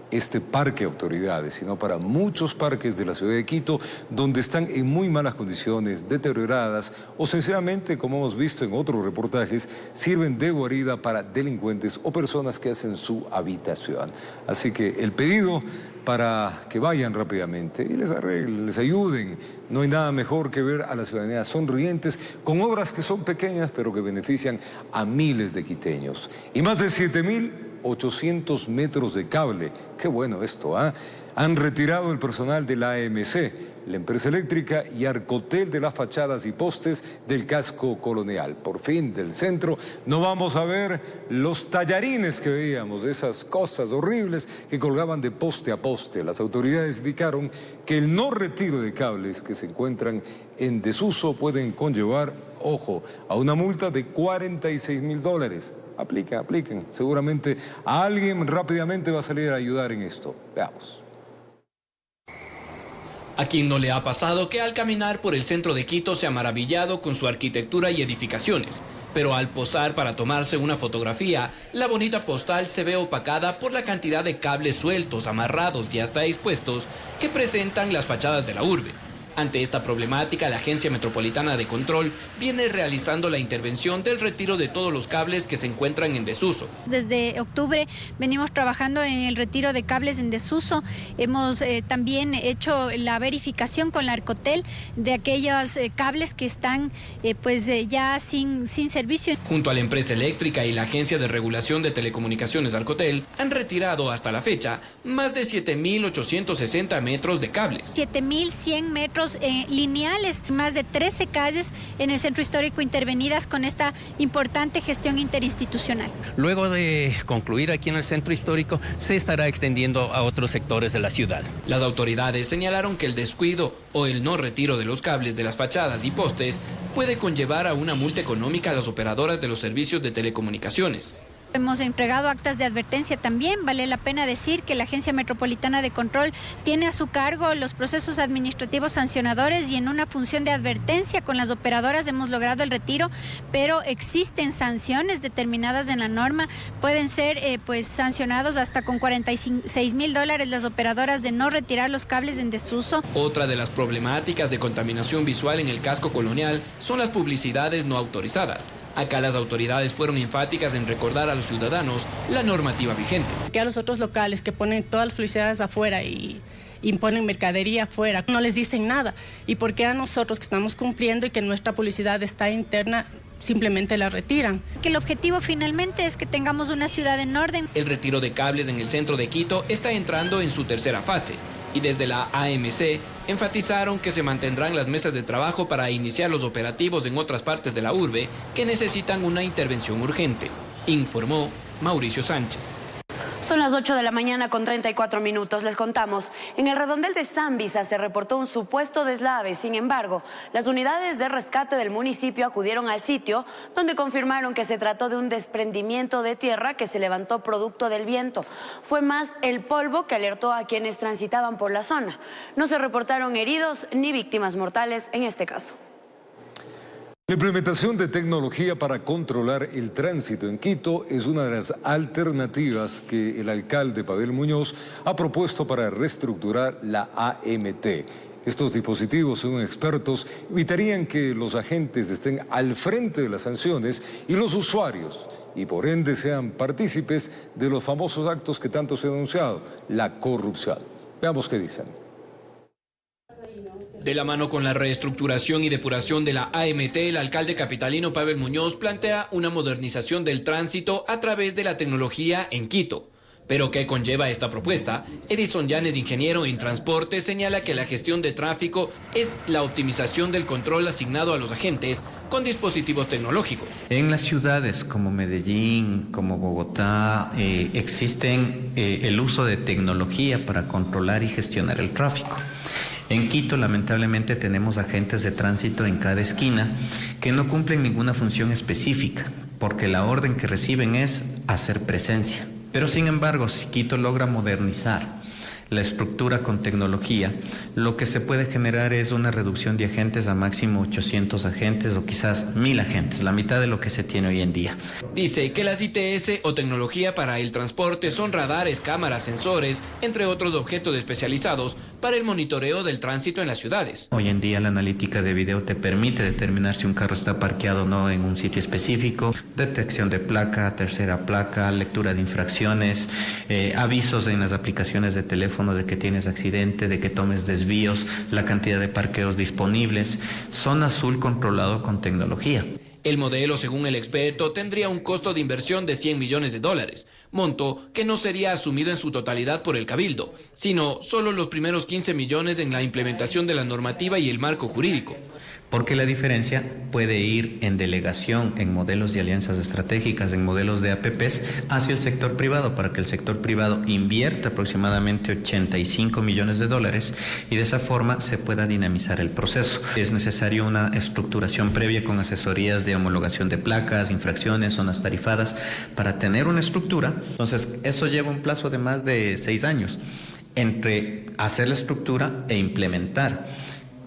[SPEAKER 1] este parque autoridades, sino para muchos parques de la ciudad de Quito, donde están en muy malas condiciones, deterioradas, o sencillamente, como hemos visto en otros reportajes, sirven de guarida para delincuentes o personas que hacen su habitación. Así que el pedido para que vayan rápidamente y les arreglen, les ayuden. No hay nada mejor que ver a la ciudadanía sonrientes con obras que son pequeñas pero que benefician a miles de quiteños. Y más de 7.800 metros de cable. Qué bueno esto, ¿ah? Han retirado el personal de la AMC, la empresa eléctrica, y Arcotel de las fachadas y postes del casco colonial. Por fin, del centro, no vamos a ver los tallarines que veíamos, esas cosas horribles que colgaban de poste a poste. Las autoridades indicaron que el no retiro de cables que se encuentran en desuso pueden conllevar, ojo, a una multa de $46.000. Apliquen. Seguramente a alguien rápidamente va a salir a ayudar en esto. Veamos.
[SPEAKER 26] ¿A quién no le ha pasado que al caminar por el centro de Quito se ha maravillado con su arquitectura y edificaciones? Pero al posar para tomarse una fotografía, la bonita postal se ve opacada por la cantidad de cables sueltos, amarrados y hasta expuestos que presentan las fachadas de la urbe. Ante esta problemática, la Agencia Metropolitana de Control viene realizando la intervención del retiro de todos los cables que se encuentran en desuso.
[SPEAKER 4] Desde octubre venimos trabajando en el retiro de cables en desuso. Hemos también hecho la verificación con la Arcotel de aquellos cables que están ya sin servicio.
[SPEAKER 26] Junto a la empresa eléctrica y la Agencia de Regulación de Telecomunicaciones Arcotel, han retirado hasta la fecha más de 7.860 metros de cables.
[SPEAKER 4] 7.100 metros lineales, más de 13 calles en el centro histórico intervenidas con esta importante gestión interinstitucional.
[SPEAKER 5] Luego de concluir aquí en el centro histórico, se estará extendiendo a otros sectores de la ciudad.
[SPEAKER 26] Las autoridades señalaron que el descuido o el no retiro de los cables de las fachadas y postes puede conllevar a una multa económica a las operadoras de los servicios de telecomunicaciones.
[SPEAKER 4] Hemos entregado actas de advertencia también. Vale la pena decir que la Agencia Metropolitana de Control tiene a su cargo los procesos administrativos sancionadores y en una función de advertencia con las operadoras hemos logrado el retiro, pero existen sanciones determinadas en la norma. Pueden ser sancionados hasta con $46.000 las operadoras de no retirar los cables en desuso.
[SPEAKER 26] Otra de las problemáticas de contaminación visual en el casco colonial son las publicidades no autorizadas. Acá las autoridades fueron enfáticas en recordar a los ciudadanos la normativa vigente.
[SPEAKER 6] Que a los otros locales que ponen todas las publicidades afuera y imponen mercadería afuera, no les dicen nada. ¿Y por qué a nosotros que estamos cumpliendo y que nuestra publicidad está interna, simplemente la retiran?
[SPEAKER 4] Que el objetivo finalmente es que tengamos una ciudad en orden.
[SPEAKER 26] El retiro de cables en el centro de Quito está entrando en su tercera fase. Y desde la AMC enfatizaron que se mantendrán las mesas de trabajo para iniciar los operativos en otras partes de la urbe que necesitan una intervención urgente, informó Mauricio Sánchez.
[SPEAKER 2] Son las 8 de la mañana con 34 minutos. Les contamos, en el redondel de Zambisa se reportó un supuesto deslave. Sin embargo, las unidades de rescate del municipio acudieron al sitio donde confirmaron que se trató de un desprendimiento de tierra que se levantó producto del viento. Fue más el polvo que alertó a quienes transitaban por la zona. No se reportaron heridos ni víctimas mortales en este caso.
[SPEAKER 1] La implementación de tecnología para controlar el tránsito en Quito es una de las alternativas que el alcalde Pavel Muñoz ha propuesto para reestructurar la AMT. Estos dispositivos, según expertos, evitarían que los agentes estén al frente de las sanciones y los usuarios, y por ende sean partícipes de los famosos actos que tanto se ha denunciado, la corrupción. Veamos qué dicen.
[SPEAKER 26] De la mano con la reestructuración y depuración de la AMT, el alcalde capitalino Pavel Muñoz plantea una modernización del tránsito a través de la tecnología en Quito. ¿Pero qué conlleva esta propuesta? Edison Llanes, ingeniero en transporte, señala que la gestión de tráfico es la optimización del control asignado a los agentes con dispositivos tecnológicos.
[SPEAKER 7] En las ciudades como Medellín, como Bogotá, existen el uso de tecnología para controlar y gestionar el tráfico. En Quito, lamentablemente, tenemos agentes de tránsito en cada esquina que no cumplen ninguna función específica, porque la orden que reciben es hacer presencia. Pero, sin embargo, si Quito logra modernizar la estructura con tecnología, lo que se puede generar es una reducción de agentes a máximo 800 agentes o quizás 1.000 agentes, la mitad de lo que se tiene hoy en día.
[SPEAKER 26] Dice que las ITS o tecnología para el transporte son radares, cámaras, sensores, entre otros objetos especializados para el monitoreo del tránsito en las ciudades.
[SPEAKER 7] Hoy en día la analítica de video te permite determinar si un carro está parqueado o no en un sitio específico, detección de placa, tercera placa, lectura de infracciones, avisos en las aplicaciones de teléfono de que tienes accidente, de que tomes desvíos, la cantidad de parqueos disponibles. Zona azul controlado con tecnología.
[SPEAKER 26] El modelo, según el experto, tendría un costo de inversión de $100 millones, monto que no sería asumido en su totalidad por el Cabildo, sino solo los primeros 15 millones en la implementación de la normativa y el marco jurídico.
[SPEAKER 7] Porque la diferencia puede ir en delegación, en modelos de alianzas estratégicas, en modelos de APPs, hacia el sector privado, para que el sector privado invierta aproximadamente $85 millones y de esa forma se pueda dinamizar el proceso. Es necesario una estructuración previa con asesorías de homologación de placas, infracciones, zonas tarifadas, para tener una estructura. Entonces, eso lleva un plazo de más de 6 años entre hacer la estructura e implementar.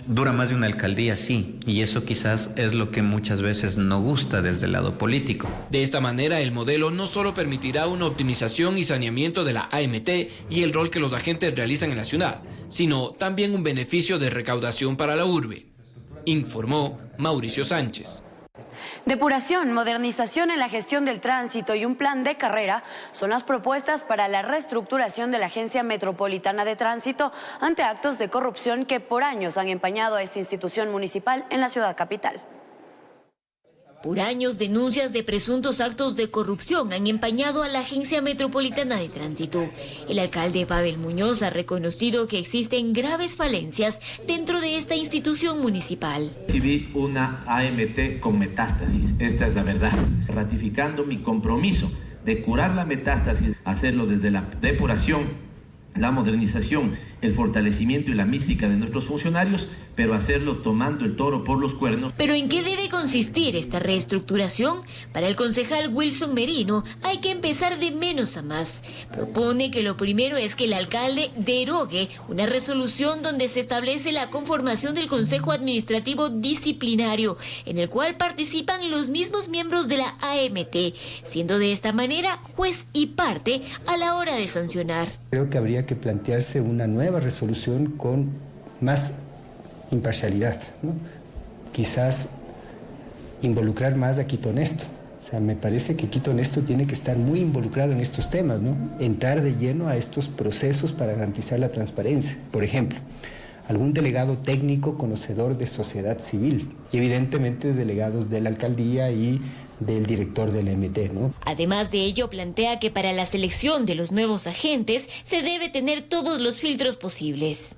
[SPEAKER 7] dura más de una alcaldía, sí, y eso quizás es lo que muchas veces no gusta desde el lado político.
[SPEAKER 26] De esta manera, el modelo no solo permitirá una optimización y saneamiento de la AMT y el rol que los agentes realizan en la ciudad, sino también un beneficio de recaudación para la urbe, informó Mauricio Sánchez.
[SPEAKER 2] Depuración, modernización en la gestión del tránsito y un plan de carrera son las propuestas para la reestructuración de la Agencia Metropolitana de Tránsito ante actos de corrupción que por años han empañado a esta institución municipal en la ciudad capital.
[SPEAKER 18] Por años, denuncias de presuntos actos de corrupción han empañado a la Agencia Metropolitana de Tránsito. El alcalde Pavel Muñoz ha reconocido que existen graves falencias dentro de esta institución municipal.
[SPEAKER 8] Recibí una AMT con metástasis, esta es la verdad, ratificando mi compromiso de curar la metástasis, hacerlo desde la depuración, la modernización, el fortalecimiento y la mística de nuestros funcionarios, pero hacerlo tomando el toro por los cuernos.
[SPEAKER 18] ¿Pero en qué debe consistir esta reestructuración? Para el concejal Wilson Merino hay que empezar de menos a más. Propone que lo primero es que el alcalde derogue una resolución donde se establece la conformación del Consejo Administrativo Disciplinario, en el cual participan los mismos miembros de la AMT, siendo de esta manera juez y parte a la hora de sancionar.
[SPEAKER 10] Creo que habría que plantearse una nueva resolución con más imparcialidad, ¿no? Quizás involucrar más a Quito Honesto. O sea, me parece que Quito Honesto tiene que estar muy involucrado en estos temas, ¿no? Entrar de lleno a estos procesos para garantizar la transparencia. Por ejemplo, algún delegado técnico conocedor de sociedad civil y evidentemente delegados de la alcaldía y del director del MT, ¿no?
[SPEAKER 18] Además de ello, plantea que para la selección de los nuevos agentes se debe tener todos los filtros posibles.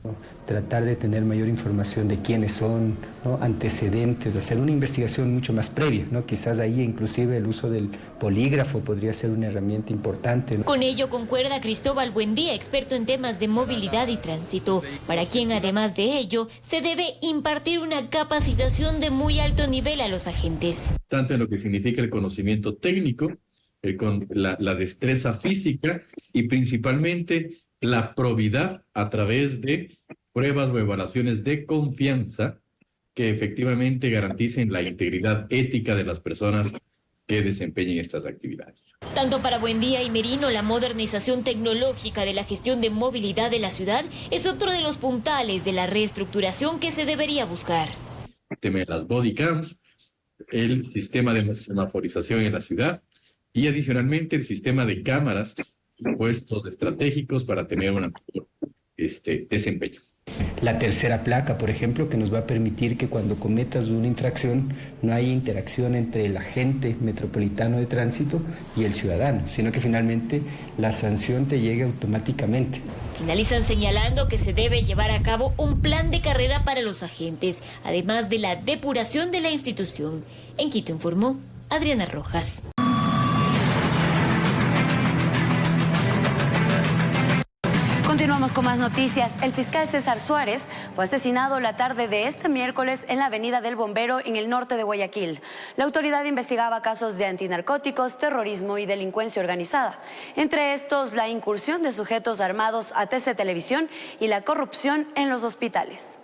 [SPEAKER 10] Tratar de tener mayor información de quiénes son, ¿no? Antecedentes, hacer una investigación mucho más previa, ¿no? Quizás ahí inclusive el uso del polígrafo podría ser una herramienta importante, ¿no?
[SPEAKER 18] Con ello concuerda Cristóbal Buendía, experto en temas de movilidad y tránsito, para quien además de ello se debe impartir una capacitación de muy alto nivel a los agentes.
[SPEAKER 11] Tanto en lo que significa el conocimiento técnico, con la destreza física y principalmente la probidad a través de pruebas o evaluaciones de confianza que efectivamente garanticen la integridad ética de las personas que desempeñen estas actividades.
[SPEAKER 18] Tanto para Buendía y Merino, la modernización tecnológica de la gestión de movilidad de la ciudad es otro de los puntales de la reestructuración que se debería buscar.
[SPEAKER 11] El tema de las body cams, el sistema de semaforización en la ciudad y adicionalmente el sistema de cámaras y puestos estratégicos para tener un mejor desempeño.
[SPEAKER 10] La tercera placa, por ejemplo, que nos va a permitir que cuando cometas una infracción no haya interacción entre el agente metropolitano de tránsito y el ciudadano, sino que finalmente la sanción te llegue automáticamente.
[SPEAKER 18] Finalizan señalando que se debe llevar a cabo un plan de carrera para los agentes, además de la depuración de la institución. En Quito informó Adriana Rojas.
[SPEAKER 2] Continuamos con más noticias. El fiscal César Suárez fue asesinado la tarde de este miércoles en la avenida del Bombero en el norte de Guayaquil. La autoridad investigaba casos de antinarcóticos, terrorismo y delincuencia organizada. Entre estos, la incursión de sujetos armados a TC Televisión y la corrupción en los hospitales.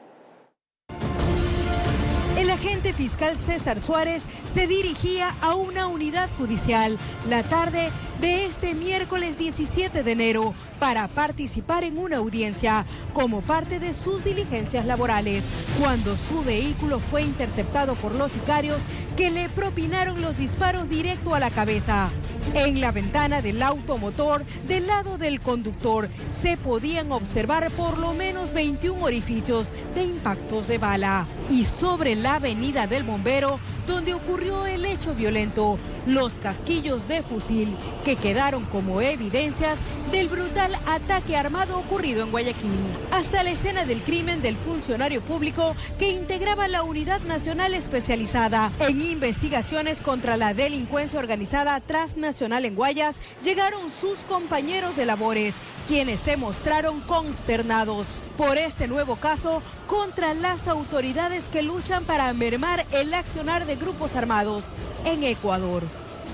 [SPEAKER 12] El agente fiscal César Suárez se dirigía a una unidad judicial la tarde de este miércoles 17 de enero para participar en una audiencia como parte de sus diligencias laborales, cuando su vehículo fue interceptado por los sicarios que le propinaron los disparos directo a la cabeza. En la ventana del automotor del lado del conductor se podían observar por lo menos 21 orificios de impactos de bala. Y sobre la avenida del Bombero, donde ocurrió el hecho violento, los casquillos de fusil que quedaron como evidencias del brutal ataque armado ocurrido en Guayaquil. Hasta la escena del crimen del funcionario público que integraba la Unidad Nacional Especializada en Investigaciones contra la Delincuencia Organizada Transnacional en Guayas, llegaron sus compañeros de labores, quienes se mostraron consternados por este nuevo caso contra las autoridades que luchan para mermar el accionar de grupos armados en Ecuador.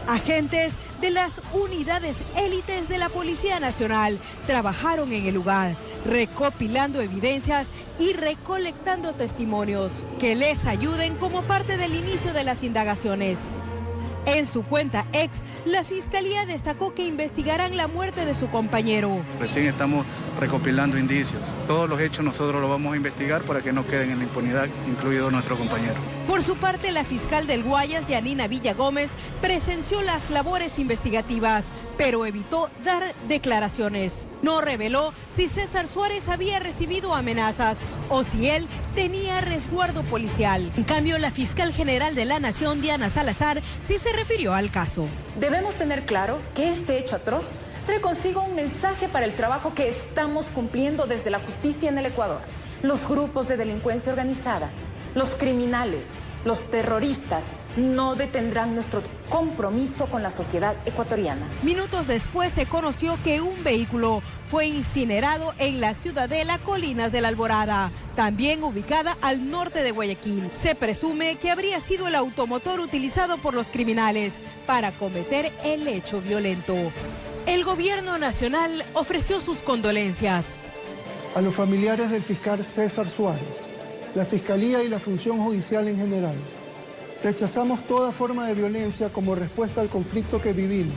[SPEAKER 12] Agentes de las unidades élites de la Policía Nacional trabajaron en el lugar, recopilando evidencias y recolectando testimonios que les ayuden como parte del inicio de las indagaciones. En su cuenta ex, la Fiscalía destacó que investigarán la muerte de su compañero.
[SPEAKER 3] Recién estamos recopilando indicios. Todos los hechos nosotros los vamos a investigar para que no queden en la impunidad, incluido nuestro compañero.
[SPEAKER 12] Por su parte, la fiscal del Guayas, Yanina Villagómez, presenció las labores investigativas, pero evitó dar declaraciones. No reveló si César Suárez había recibido amenazas o si él tenía resguardo policial. En cambio, la fiscal general de la Nación, Diana Salazar, sí se refirió al caso.
[SPEAKER 13] Debemos tener claro que este hecho atroz trae consigo un mensaje para el trabajo que estamos cumpliendo desde la justicia en el Ecuador. Los grupos de delincuencia organizada, los criminales, los terroristas no detendrán nuestro compromiso con la sociedad ecuatoriana.
[SPEAKER 12] Minutos después se conoció que un vehículo fue incinerado en la ciudadela Colinas de la Alborada, también ubicada al norte de Guayaquil. Se presume que habría sido el automotor utilizado por los criminales para cometer el hecho violento. El gobierno nacional ofreció sus condolencias.
[SPEAKER 14] A los familiares del fiscal César Suárez, la Fiscalía y la función judicial en general, rechazamos toda forma de violencia como respuesta al conflicto que vivimos.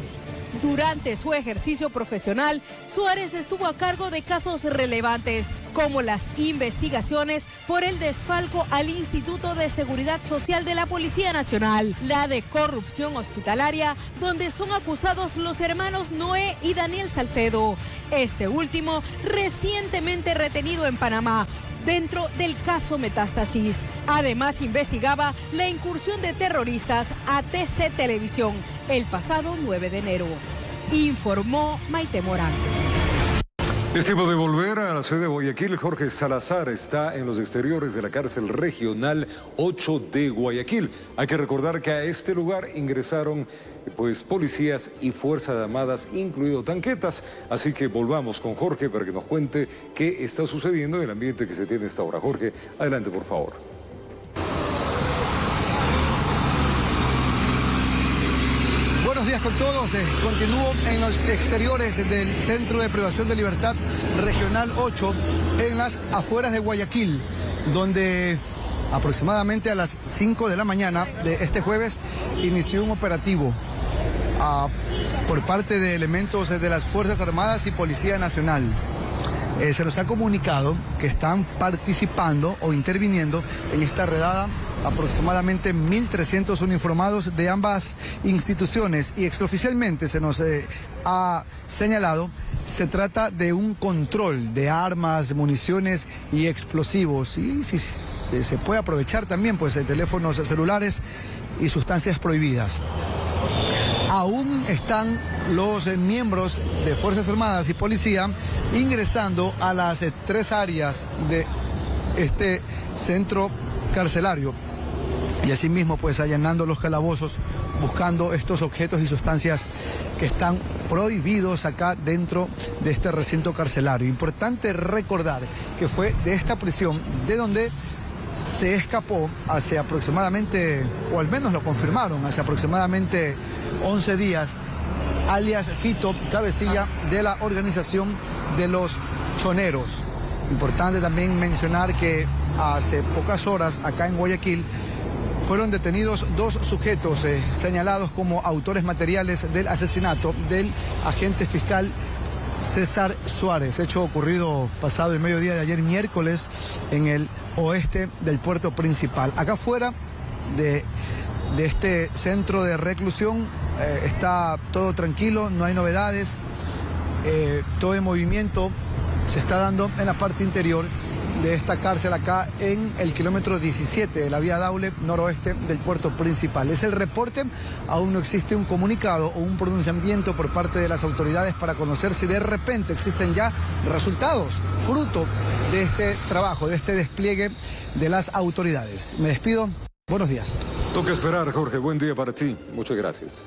[SPEAKER 12] Durante su ejercicio profesional, Suárez estuvo a cargo de casos relevantes, como las investigaciones por el desfalco al Instituto de Seguridad Social de la Policía Nacional, la de corrupción hospitalaria, donde son acusados los hermanos Noé y Daniel Salcedo, este último recientemente retenido en Panamá, dentro del caso Metástasis. Además, investigaba la incursión de terroristas a TC Televisión el pasado 9 de enero. Informó Maite Morán.
[SPEAKER 1] Es tiempo de volver a la ciudad de Guayaquil. Jorge Salazar está en los exteriores de la cárcel regional 8 de Guayaquil. Hay que recordar que a este lugar ingresaron policías y fuerzas armadas, incluido tanquetas. Así que volvamos con Jorge para que nos cuente qué está sucediendo en el ambiente que se tiene a esta hora. Jorge, adelante por favor.
[SPEAKER 15] Buenos días con todos. Continúo en los exteriores del Centro de Privación de Libertad Regional 8, en las afueras de Guayaquil, donde aproximadamente a las 5 de la mañana de este jueves inició un operativo por parte de elementos de las Fuerzas Armadas y Policía Nacional. Se nos ha comunicado que están participando o interviniendo en esta redada aproximadamente 1.300 uniformados de ambas instituciones, y extraoficialmente se nos ha señalado se trata de un control de armas, municiones y explosivos, y si se puede aprovechar también pues teléfonos celulares y sustancias prohibidas. Aún están los miembros de Fuerzas Armadas y Policía ingresando a las 3 áreas de este centro carcelario, y asimismo pues allanando los calabozos, buscando estos objetos y sustancias que están prohibidos acá dentro de este recinto carcelario. Importante recordar que fue de esta prisión de donde se escapó hace aproximadamente, o al menos lo confirmaron, hace aproximadamente 11 días, alias Fito, cabecilla de la organización de los choneros. Importante también mencionar que hace pocas horas acá en Guayaquil fueron detenidos 2 sujetos señalados como autores materiales del asesinato del agente fiscal César Suárez, hecho ocurrido pasado el mediodía de ayer miércoles en el oeste del puerto principal. Acá afuera de este centro de reclusión está todo tranquilo, no hay novedades, todo el movimiento se está dando en la parte interior de esta cárcel acá en el kilómetro 17 de la vía Daule noroeste del puerto principal. Es el reporte, aún no existe un comunicado o un pronunciamiento por parte de las autoridades para conocer si de repente existen ya resultados fruto de este trabajo, de este despliegue de las autoridades. Me despido, buenos días.
[SPEAKER 1] Toca esperar, Jorge, buen día para ti, muchas gracias.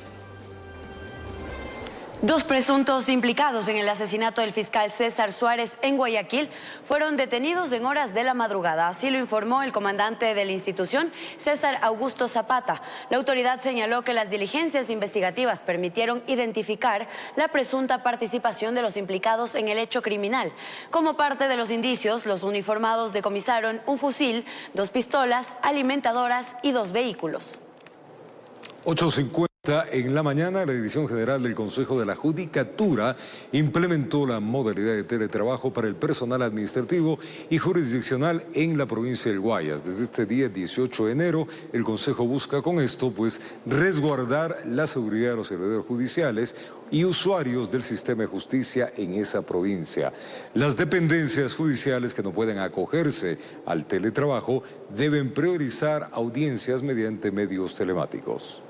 [SPEAKER 2] Dos presuntos implicados en el asesinato del fiscal César Suárez en Guayaquil fueron detenidos en horas de la madrugada. Así lo informó el comandante de la institución, César Augusto Zapata. La autoridad señaló que las diligencias investigativas permitieron identificar la presunta participación de los implicados en el hecho criminal. Como parte de los indicios, los uniformados decomisaron un fusil, 2 pistolas, alimentadoras y 2 vehículos.
[SPEAKER 1] 8:50 en la mañana, la Dirección General del Consejo de la Judicatura implementó la modalidad de teletrabajo para el personal administrativo y jurisdiccional en la provincia del Guayas. Desde este día 18 de enero, el Consejo busca con esto, resguardar la seguridad de los servidores judiciales y usuarios del sistema de justicia en esa provincia. Las dependencias judiciales que no pueden acogerse al teletrabajo deben priorizar audiencias mediante medios telemáticos.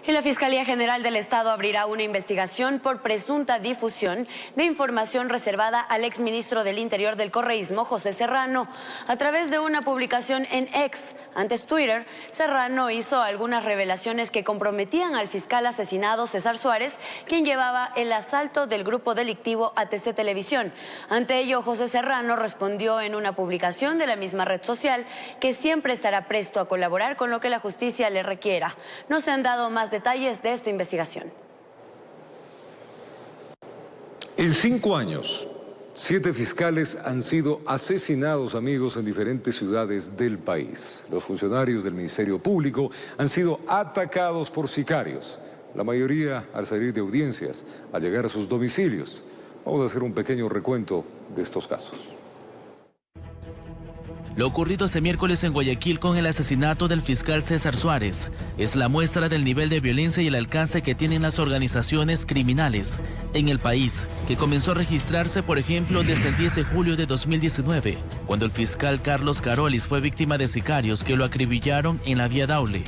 [SPEAKER 2] Y la Fiscalía General del Estado abrirá una investigación por presunta difusión de información reservada al exministro del Interior del Correísmo, José Serrano. A través de una publicación en X, antes Twitter, Serrano hizo algunas revelaciones que comprometían al fiscal asesinado César Suárez, quien llevaba el asalto del grupo delictivo ATC Televisión. Ante ello, José Serrano respondió en una publicación de la misma red social que siempre estará presto a colaborar con lo que la justicia le requiera. No se han dado más detalles de esta investigación.
[SPEAKER 1] En 5 años, 7 fiscales han sido asesinados, amigos, en diferentes ciudades del país. Los funcionarios del Ministerio Público han sido atacados por sicarios, la mayoría al salir de audiencias, al llegar a sus domicilios. Vamos a hacer un pequeño recuento de estos casos.
[SPEAKER 9] Lo ocurrido este miércoles en Guayaquil con el asesinato del fiscal César Suárez es la muestra del nivel de violencia y el alcance que tienen las organizaciones criminales en el país, que comenzó a registrarse, por ejemplo, desde el 10 de julio de 2019, cuando el fiscal Carlos Carolis fue víctima de sicarios que lo acribillaron en la vía Daule,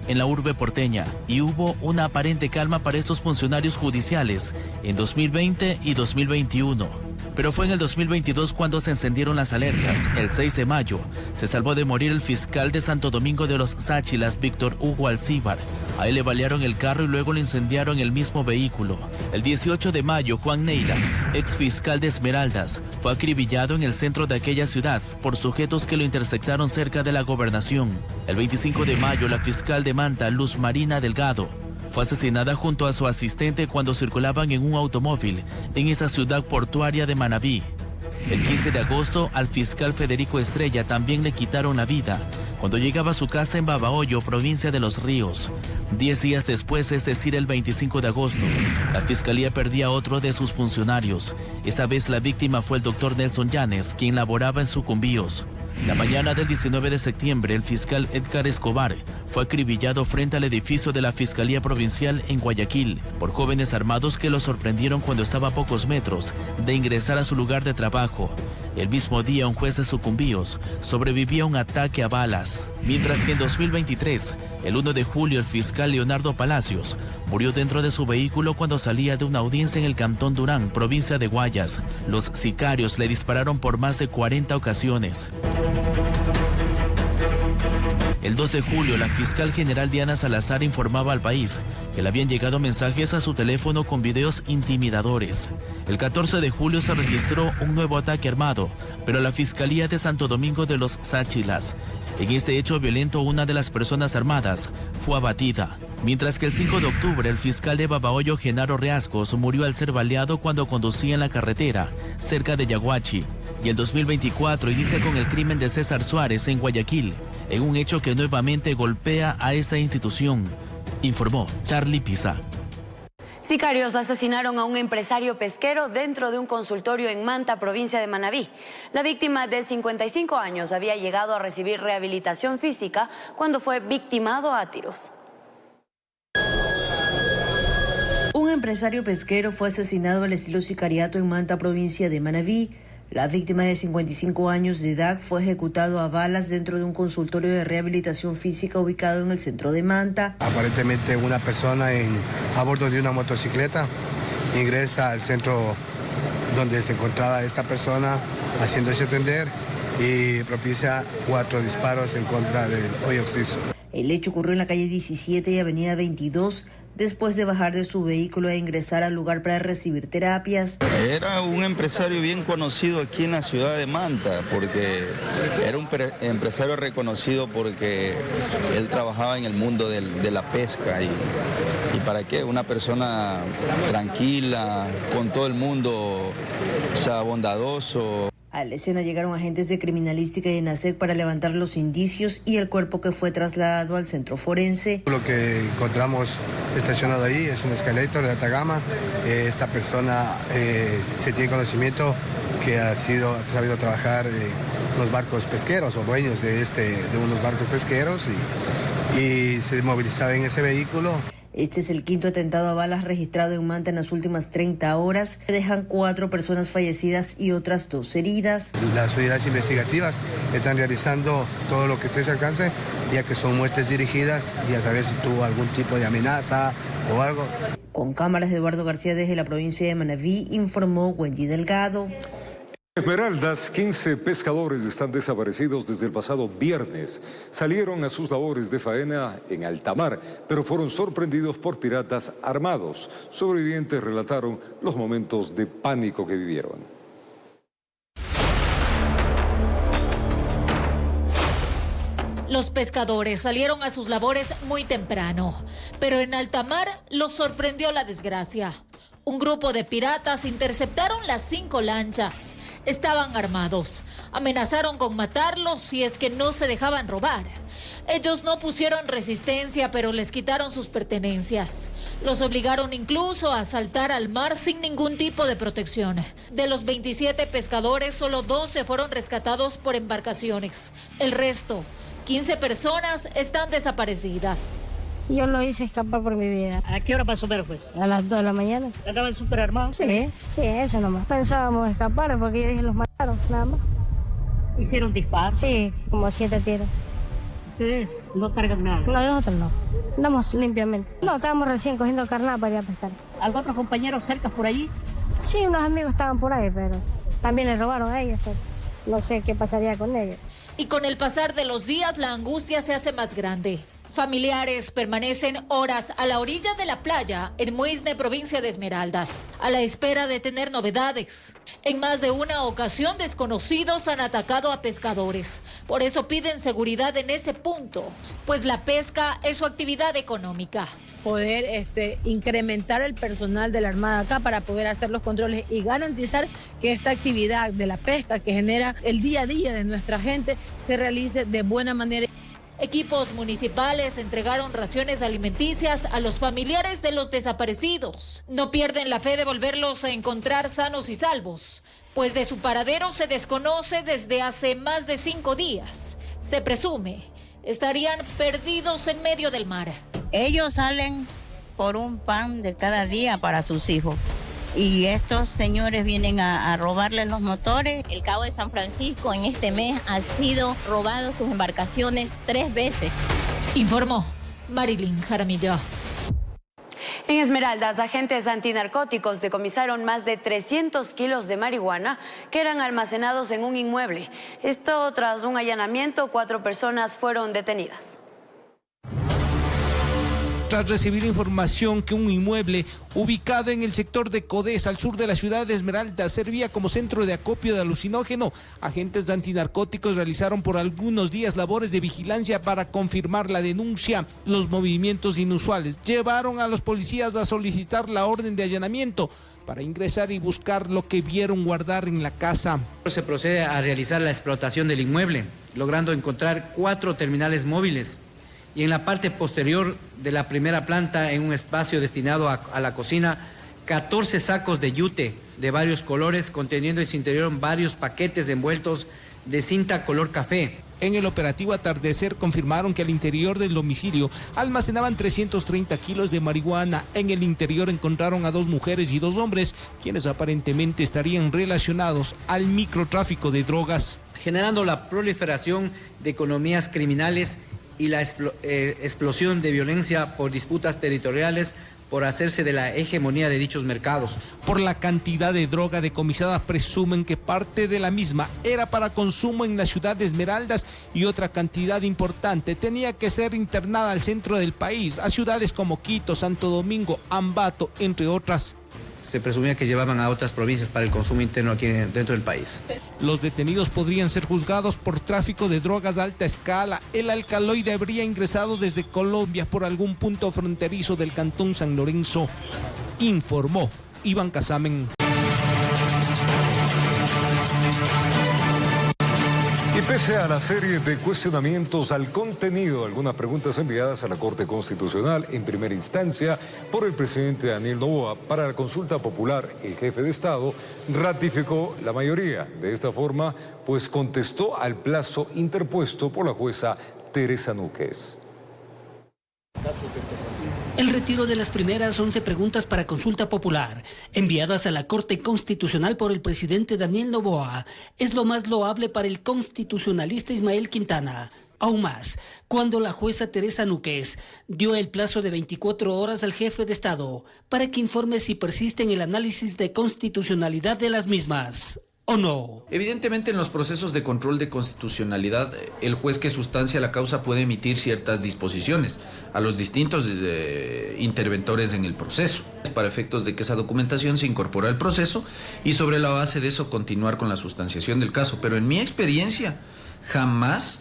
[SPEAKER 9] en la urbe porteña, y hubo una aparente calma para estos funcionarios judiciales en 2020 y 2021. Pero fue en el 2022 cuando se encendieron las alertas. El 6 de mayo se salvó de morir el fiscal de Santo Domingo de los Sáchilas, Víctor Hugo Alcíbar. A él le balearon el carro y luego le incendiaron el mismo vehículo. El 18 de mayo, Juan Neira, ex fiscal de Esmeraldas, fue acribillado en el centro de aquella ciudad por sujetos que lo interceptaron cerca de la gobernación. El 25 de mayo, la fiscal de Manta, Luz Marina Delgado, fue asesinada junto a su asistente cuando circulaban en un automóvil en esta ciudad portuaria de Manabí. El 15 de agosto, al fiscal Federico Estrella también le quitaron la vida cuando llegaba a su casa en Babahoyo, provincia de Los Ríos. 10 días después, es decir, el 25 de agosto, la fiscalía perdía a otro de sus funcionarios. Esta vez la víctima fue el doctor Nelson Llanes, quien laboraba en Sucumbíos. La mañana del 19 de septiembre, el fiscal Edgar Escobar fue acribillado frente al edificio de la Fiscalía Provincial en Guayaquil por jóvenes armados que lo sorprendieron cuando estaba a pocos metros de ingresar a su lugar de trabajo. El mismo día, un juez de Sucumbíos sobrevivía a un ataque a balas. Mientras que en 2023, el 1 de julio, el fiscal Leonardo Palacios murió dentro de su vehículo cuando salía de una audiencia en el Cantón Durán, provincia de Guayas. Los sicarios le dispararon por más de 40 ocasiones. El 2 de julio, la fiscal general Diana Salazar informaba al país que le habían llegado mensajes a su teléfono con videos intimidadores. El 14 de julio se registró un nuevo ataque armado, pero la Fiscalía de Santo Domingo de los Sáchilas. En este hecho violento, una de las personas armadas fue abatida. Mientras que el 5 de octubre, el fiscal de Babahoyo, Genaro Reascos, murió al ser baleado cuando conducía en la carretera cerca de Yaguachi. Y el 2024 inicia con el crimen de César Suárez en Guayaquil, en un hecho que nuevamente golpea a esta institución, informó Charlie Pisa.
[SPEAKER 2] Sicarios asesinaron a un empresario pesquero dentro de un consultorio en Manta, provincia de Manabí. La víctima, de 55 años, había llegado a recibir rehabilitación física cuando fue victimado a tiros.
[SPEAKER 17] Un empresario pesquero fue asesinado al estilo sicariato en Manta, provincia de Manabí. La víctima, de 55 años de edad, fue ejecutado a balas dentro de un consultorio de rehabilitación física ubicado en el centro de Manta.
[SPEAKER 19] Aparentemente una persona a bordo de una motocicleta ingresa al centro donde se encontraba esta persona haciéndose atender y propicia 4 disparos en contra del hoyo occiso.
[SPEAKER 17] El hecho ocurrió en la calle 17 y avenida 22, después de bajar de su vehículo e ingresar al lugar para recibir terapias.
[SPEAKER 20] Era un empresario bien conocido aquí en la ciudad de Manta, porque era un empresario reconocido porque él trabajaba en el mundo de la pesca y para qué, una persona tranquila, con todo el mundo, o sea, bondadoso.
[SPEAKER 17] A la escena llegaron agentes de criminalística y ENASEC para levantar los indicios y el cuerpo que fue trasladado al centro forense.
[SPEAKER 19] Lo que encontramos estacionado ahí es un Escalator de alta gama. Esta persona se tiene conocimiento que ha sabido trabajar los barcos pesqueros o dueños de unos barcos pesqueros y se movilizaba en ese vehículo.
[SPEAKER 17] Este es el quinto atentado a balas registrado en Manta en las últimas 30 horas. Dejan 4 personas fallecidas y otras 2 heridas.
[SPEAKER 19] Las unidades investigativas están realizando todo lo que esté a su alcance, ya que son muertes dirigidas y a saber si tuvo algún tipo de amenaza o algo.
[SPEAKER 17] Con cámaras de Eduardo García desde la provincia de Manabí, informó Wendy Delgado.
[SPEAKER 1] Esmeraldas, 15 pescadores están desaparecidos desde el pasado viernes. Salieron a sus labores de faena en alta mar, pero fueron sorprendidos por piratas armados. Sobrevivientes relataron los momentos de pánico que vivieron.
[SPEAKER 21] Los pescadores salieron a sus labores muy temprano, pero en alta mar los sorprendió la desgracia. Un grupo de piratas interceptaron las 5 lanchas. Estaban armados. Amenazaron con matarlos si es que no se dejaban robar. Ellos no pusieron resistencia, pero les quitaron sus pertenencias. Los obligaron incluso a saltar al mar sin ningún tipo de protección. De los 27 pescadores, solo 12 fueron rescatados por embarcaciones. El resto, 15 personas, están desaparecidas.
[SPEAKER 22] Yo lo hice escapar por mi vida.
[SPEAKER 23] ¿A qué hora pasó pero fue?
[SPEAKER 22] A las 2 de la mañana.
[SPEAKER 23] ¿Andaban súper armados?
[SPEAKER 22] Sí, eso nomás. Pensábamos escapar porque yo dije los mataron, nada más.
[SPEAKER 23] ¿Hicieron disparos?
[SPEAKER 22] Sí, como 7 tiros.
[SPEAKER 23] ¿Ustedes no cargan nada?
[SPEAKER 22] No, nosotros no. Andamos limpiamente. No, estábamos recién cogiendo carnada para ir a pescar.
[SPEAKER 23] ¿Algún otro compañero cerca por allí?
[SPEAKER 22] Sí, unos amigos estaban por ahí, pero también les robaron a ellos. Pero no sé qué pasaría con ellos.
[SPEAKER 21] Y con el pasar de los días, la angustia se hace más grande. Familiares permanecen horas a la orilla de la playa en Muisne, provincia de Esmeraldas, a la espera de tener novedades. En más de una ocasión, desconocidos han atacado a pescadores. Por eso piden seguridad en ese punto, pues la pesca es su actividad económica.
[SPEAKER 24] Poder incrementar el personal de la Armada acá para poder hacer los controles y garantizar que esta actividad de la pesca que genera el día a día de nuestra gente se realice de buena manera.
[SPEAKER 21] Equipos municipales entregaron raciones alimenticias a los familiares de los desaparecidos. No pierden la fe de volverlos a encontrar sanos y salvos, pues de su paradero se desconoce desde hace más de 5 días. Se presume estarían perdidos en medio del mar.
[SPEAKER 25] Ellos salen por un pan de cada día para sus hijos. Y estos señores vienen a robarles los motores.
[SPEAKER 27] El Cabo de San Francisco en este mes ha sido robado sus embarcaciones 3 veces.
[SPEAKER 21] Informó Marilyn Jaramillo.
[SPEAKER 2] En Esmeraldas, agentes antinarcóticos decomisaron más de 300 kilos de marihuana que eran almacenados en un inmueble. Esto tras un allanamiento, 4 personas fueron detenidas.
[SPEAKER 28] Tras recibir información que un inmueble ubicado en el sector de Codés, al sur de la ciudad de Esmeraldas, servía como centro de acopio de alucinógeno, agentes de antinarcóticos realizaron por algunos días labores de vigilancia para confirmar la denuncia. Los movimientos inusuales llevaron a los policías a solicitar la orden de allanamiento para ingresar y buscar lo que vieron guardar en la casa.
[SPEAKER 29] Se procede a realizar la explotación del inmueble, logrando encontrar 4 terminales móviles. Y en la parte posterior de la primera planta, en un espacio destinado a la cocina, 14 sacos de yute de varios colores, conteniendo en su interior varios paquetes envueltos de cinta color café.
[SPEAKER 28] En el operativo Atardecer confirmaron que al interior del domicilio almacenaban 330 kilos de marihuana. En el interior encontraron a 2 mujeres y 2 hombres, quienes aparentemente estarían relacionados al microtráfico de drogas.
[SPEAKER 29] Generando la proliferación de economías criminales y la explosión de violencia por disputas territoriales, por hacerse de la hegemonía de dichos mercados.
[SPEAKER 28] Por la cantidad de droga decomisada, presumen que parte de la misma era para consumo en la ciudad de Esmeraldas y otra cantidad importante tenía que ser internada al centro del país, a ciudades como Quito, Santo Domingo, Ambato, entre otras.
[SPEAKER 29] Se presumía que llevaban a otras provincias para el consumo interno aquí dentro del país.
[SPEAKER 28] Los detenidos podrían ser juzgados por tráfico de drogas a alta escala. El alcaloide habría ingresado desde Colombia por algún punto fronterizo del cantón San Lorenzo, informó Iván Casamen.
[SPEAKER 1] Y pese a la serie de cuestionamientos al contenido de algunas preguntas enviadas a la Corte Constitucional en primera instancia por el presidente Daniel Noboa para la consulta popular, el jefe de Estado ratificó la mayoría. De esta forma, pues contestó al plazo interpuesto por la jueza Teresa Núquez.
[SPEAKER 4] El retiro de las primeras 11 preguntas para consulta popular, enviadas a la Corte Constitucional por el presidente Daniel Noboa, es lo más loable para el constitucionalista Ismael Quintana. Aún más, cuando la jueza Teresa Núquez dio el plazo de 24 horas al jefe de Estado para que informe si persiste en el análisis de constitucionalidad de las mismas. ¿O no?
[SPEAKER 5] Evidentemente, en los procesos de control de constitucionalidad, el juez que sustancia la causa puede emitir ciertas disposiciones a los distintos interventores en el proceso, para efectos de que esa documentación se incorpore al proceso y sobre la base de eso continuar con la sustanciación del caso. Pero en mi experiencia, jamás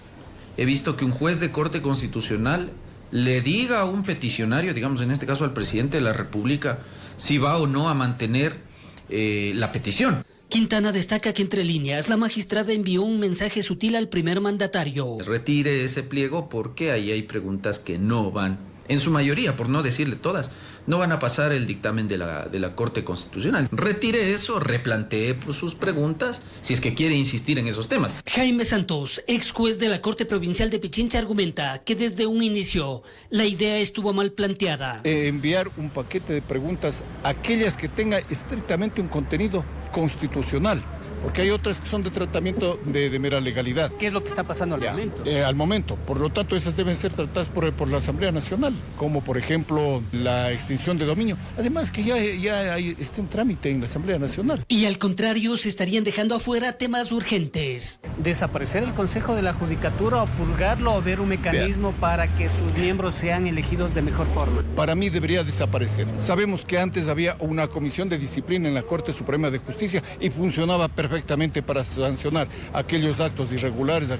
[SPEAKER 5] he visto que un juez de Corte Constitucional le diga a un peticionario, digamos en este caso al presidente de la República, si va o no a mantener la petición.
[SPEAKER 4] Quintana destaca que entre líneas la magistrada envió un mensaje sutil al primer mandatario.
[SPEAKER 5] Retire ese pliego porque ahí hay preguntas que no van, en su mayoría, por no decirle todas, no van a pasar el dictamen de la Corte Constitucional. Retire eso, replantee sus preguntas, si es que quiere insistir en esos temas.
[SPEAKER 4] Jaime Santos, ex juez de la Corte Provincial de Pichincha, argumenta que desde un inicio la idea estuvo mal planteada.
[SPEAKER 6] Enviar un paquete de preguntas, aquellas que tengan estrictamente un contenido constitucional, porque hay otras que son de tratamiento de mera legalidad.
[SPEAKER 4] ¿Qué es lo que está pasando al momento?
[SPEAKER 6] Al momento, por lo tanto, esas deben ser tratadas por la Asamblea Nacional, como por ejemplo la extinción de dominio. Además que ya hay un trámite en la Asamblea Nacional.
[SPEAKER 4] Y al contrario, se estarían dejando afuera temas urgentes.
[SPEAKER 7] Desaparecer el Consejo de la Judicatura o purgarlo o ver un mecanismo para que sus miembros sean elegidos de mejor forma.
[SPEAKER 6] Para mí debería desaparecer. Sabemos que antes había una comisión de disciplina en la Corte Suprema de Justicia y funcionaba perfectamente para sancionar aquellos actos irregulares.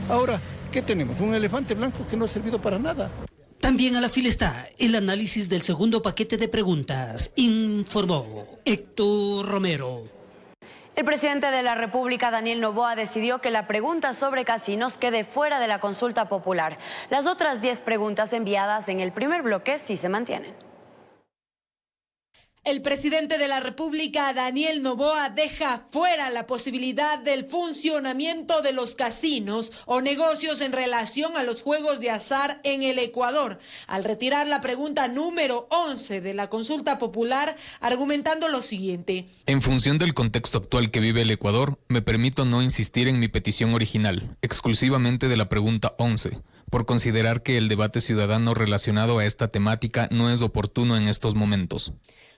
[SPEAKER 6] Ahora, ¿qué tenemos? Un elefante blanco que no ha servido para nada.
[SPEAKER 4] También a la fila está el análisis del segundo paquete de preguntas, informó Héctor Romero.
[SPEAKER 2] El presidente de la República, Daniel Noboa, decidió que la pregunta sobre casinos quede fuera de la consulta popular. Las otras 10 preguntas enviadas en el primer bloque sí se mantienen.
[SPEAKER 12] El presidente de la República, Daniel Noboa, deja fuera la posibilidad del funcionamiento de los casinos o negocios en relación a los juegos de azar en el Ecuador, al retirar la pregunta número 11 de la consulta popular, argumentando lo siguiente.
[SPEAKER 8] En función del contexto actual que vive el Ecuador, me permito no insistir en mi petición original, exclusivamente de la pregunta 11, por considerar que el debate ciudadano relacionado a esta temática no es oportuno en estos momentos.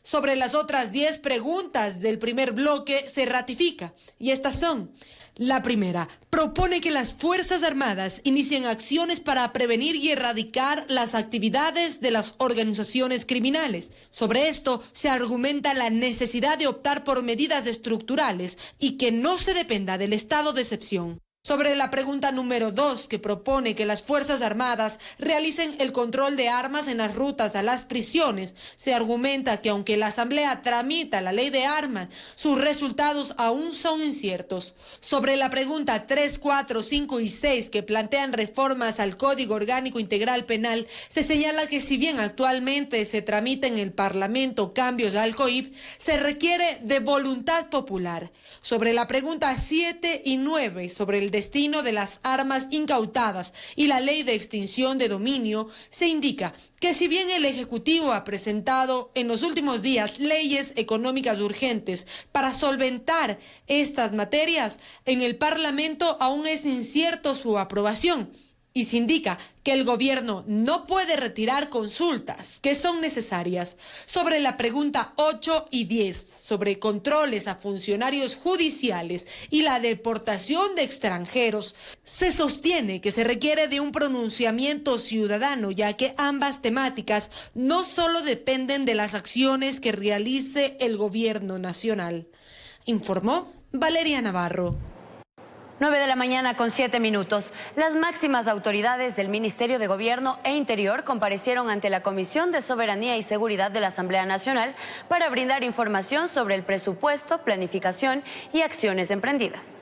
[SPEAKER 12] Sobre las otras 10 preguntas del primer bloque se ratifica, y estas son: la primera, propone que las Fuerzas Armadas inicien acciones para prevenir y erradicar las actividades de las organizaciones criminales. Sobre esto se argumenta la necesidad de optar por medidas estructurales y que no se dependa del estado de excepción. Sobre la pregunta número 2, que propone que las Fuerzas Armadas realicen el control de armas en las rutas a las prisiones, se argumenta que aunque la Asamblea tramita la ley de armas, sus resultados aún son inciertos. Sobre la pregunta 3, 4, 5 y 6, que plantean reformas al Código Orgánico Integral Penal, se señala que si bien actualmente se tramita en el Parlamento cambios al COIP, se requiere de voluntad popular. Sobre la pregunta 7 y 9, sobre el destino de las armas incautadas y la ley de extinción de dominio, se indica que si bien el Ejecutivo ha presentado en los últimos días leyes económicas urgentes para solventar estas materias, en el Parlamento aún es incierto su aprobación.
[SPEAKER 3] Y se indica que el gobierno no puede retirar consultas que son necesarias. Sobre la pregunta 8 y 10, sobre controles a funcionarios judiciales y la deportación de extranjeros, se sostiene que se requiere de un pronunciamiento ciudadano, ya que ambas temáticas no solo dependen de las acciones que realice el gobierno nacional. Informó Valeria Navarro.
[SPEAKER 2] 9:07 a.m. Las máximas autoridades del Ministerio de Gobierno e Interior comparecieron ante la Comisión de Soberanía y Seguridad de la Asamblea Nacional para brindar información sobre el presupuesto, planificación y acciones emprendidas.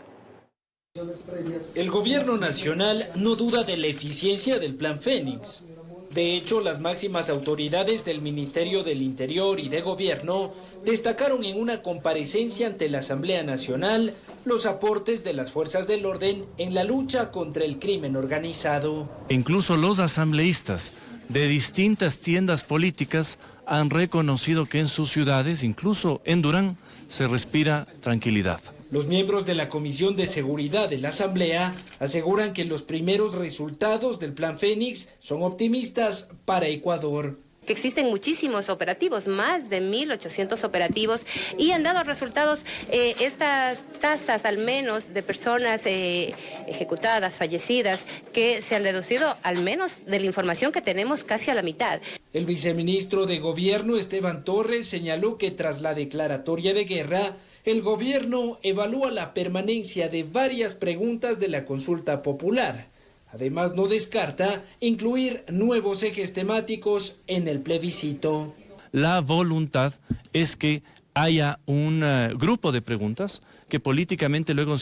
[SPEAKER 10] El Gobierno Nacional no duda de la eficiencia del Plan Fénix. De hecho, las máximas autoridades del Ministerio del Interior y de Gobierno destacaron en una comparecencia ante la Asamblea Nacional los aportes de las fuerzas del orden en la lucha contra el crimen organizado.
[SPEAKER 11] Incluso los asambleístas de distintas tiendas políticas han reconocido que en sus ciudades, incluso en Durán, se respira tranquilidad.
[SPEAKER 10] Los miembros de la Comisión de Seguridad de la Asamblea aseguran que los primeros resultados del Plan Fénix son optimistas para Ecuador.
[SPEAKER 13] Que existen muchísimos operativos, más de 1.800 operativos, y han dado resultados estas tasas al menos de personas ejecutadas, fallecidas, que se han reducido al menos de la información que tenemos casi a la mitad.
[SPEAKER 10] El viceministro de Gobierno, Esteban Torres, señaló que tras la declaratoria de guerra, el gobierno evalúa la permanencia de varias preguntas de la consulta popular. Además, no descarta incluir nuevos ejes temáticos en el plebiscito.
[SPEAKER 11] La voluntad es que haya un grupo de preguntas que políticamente luego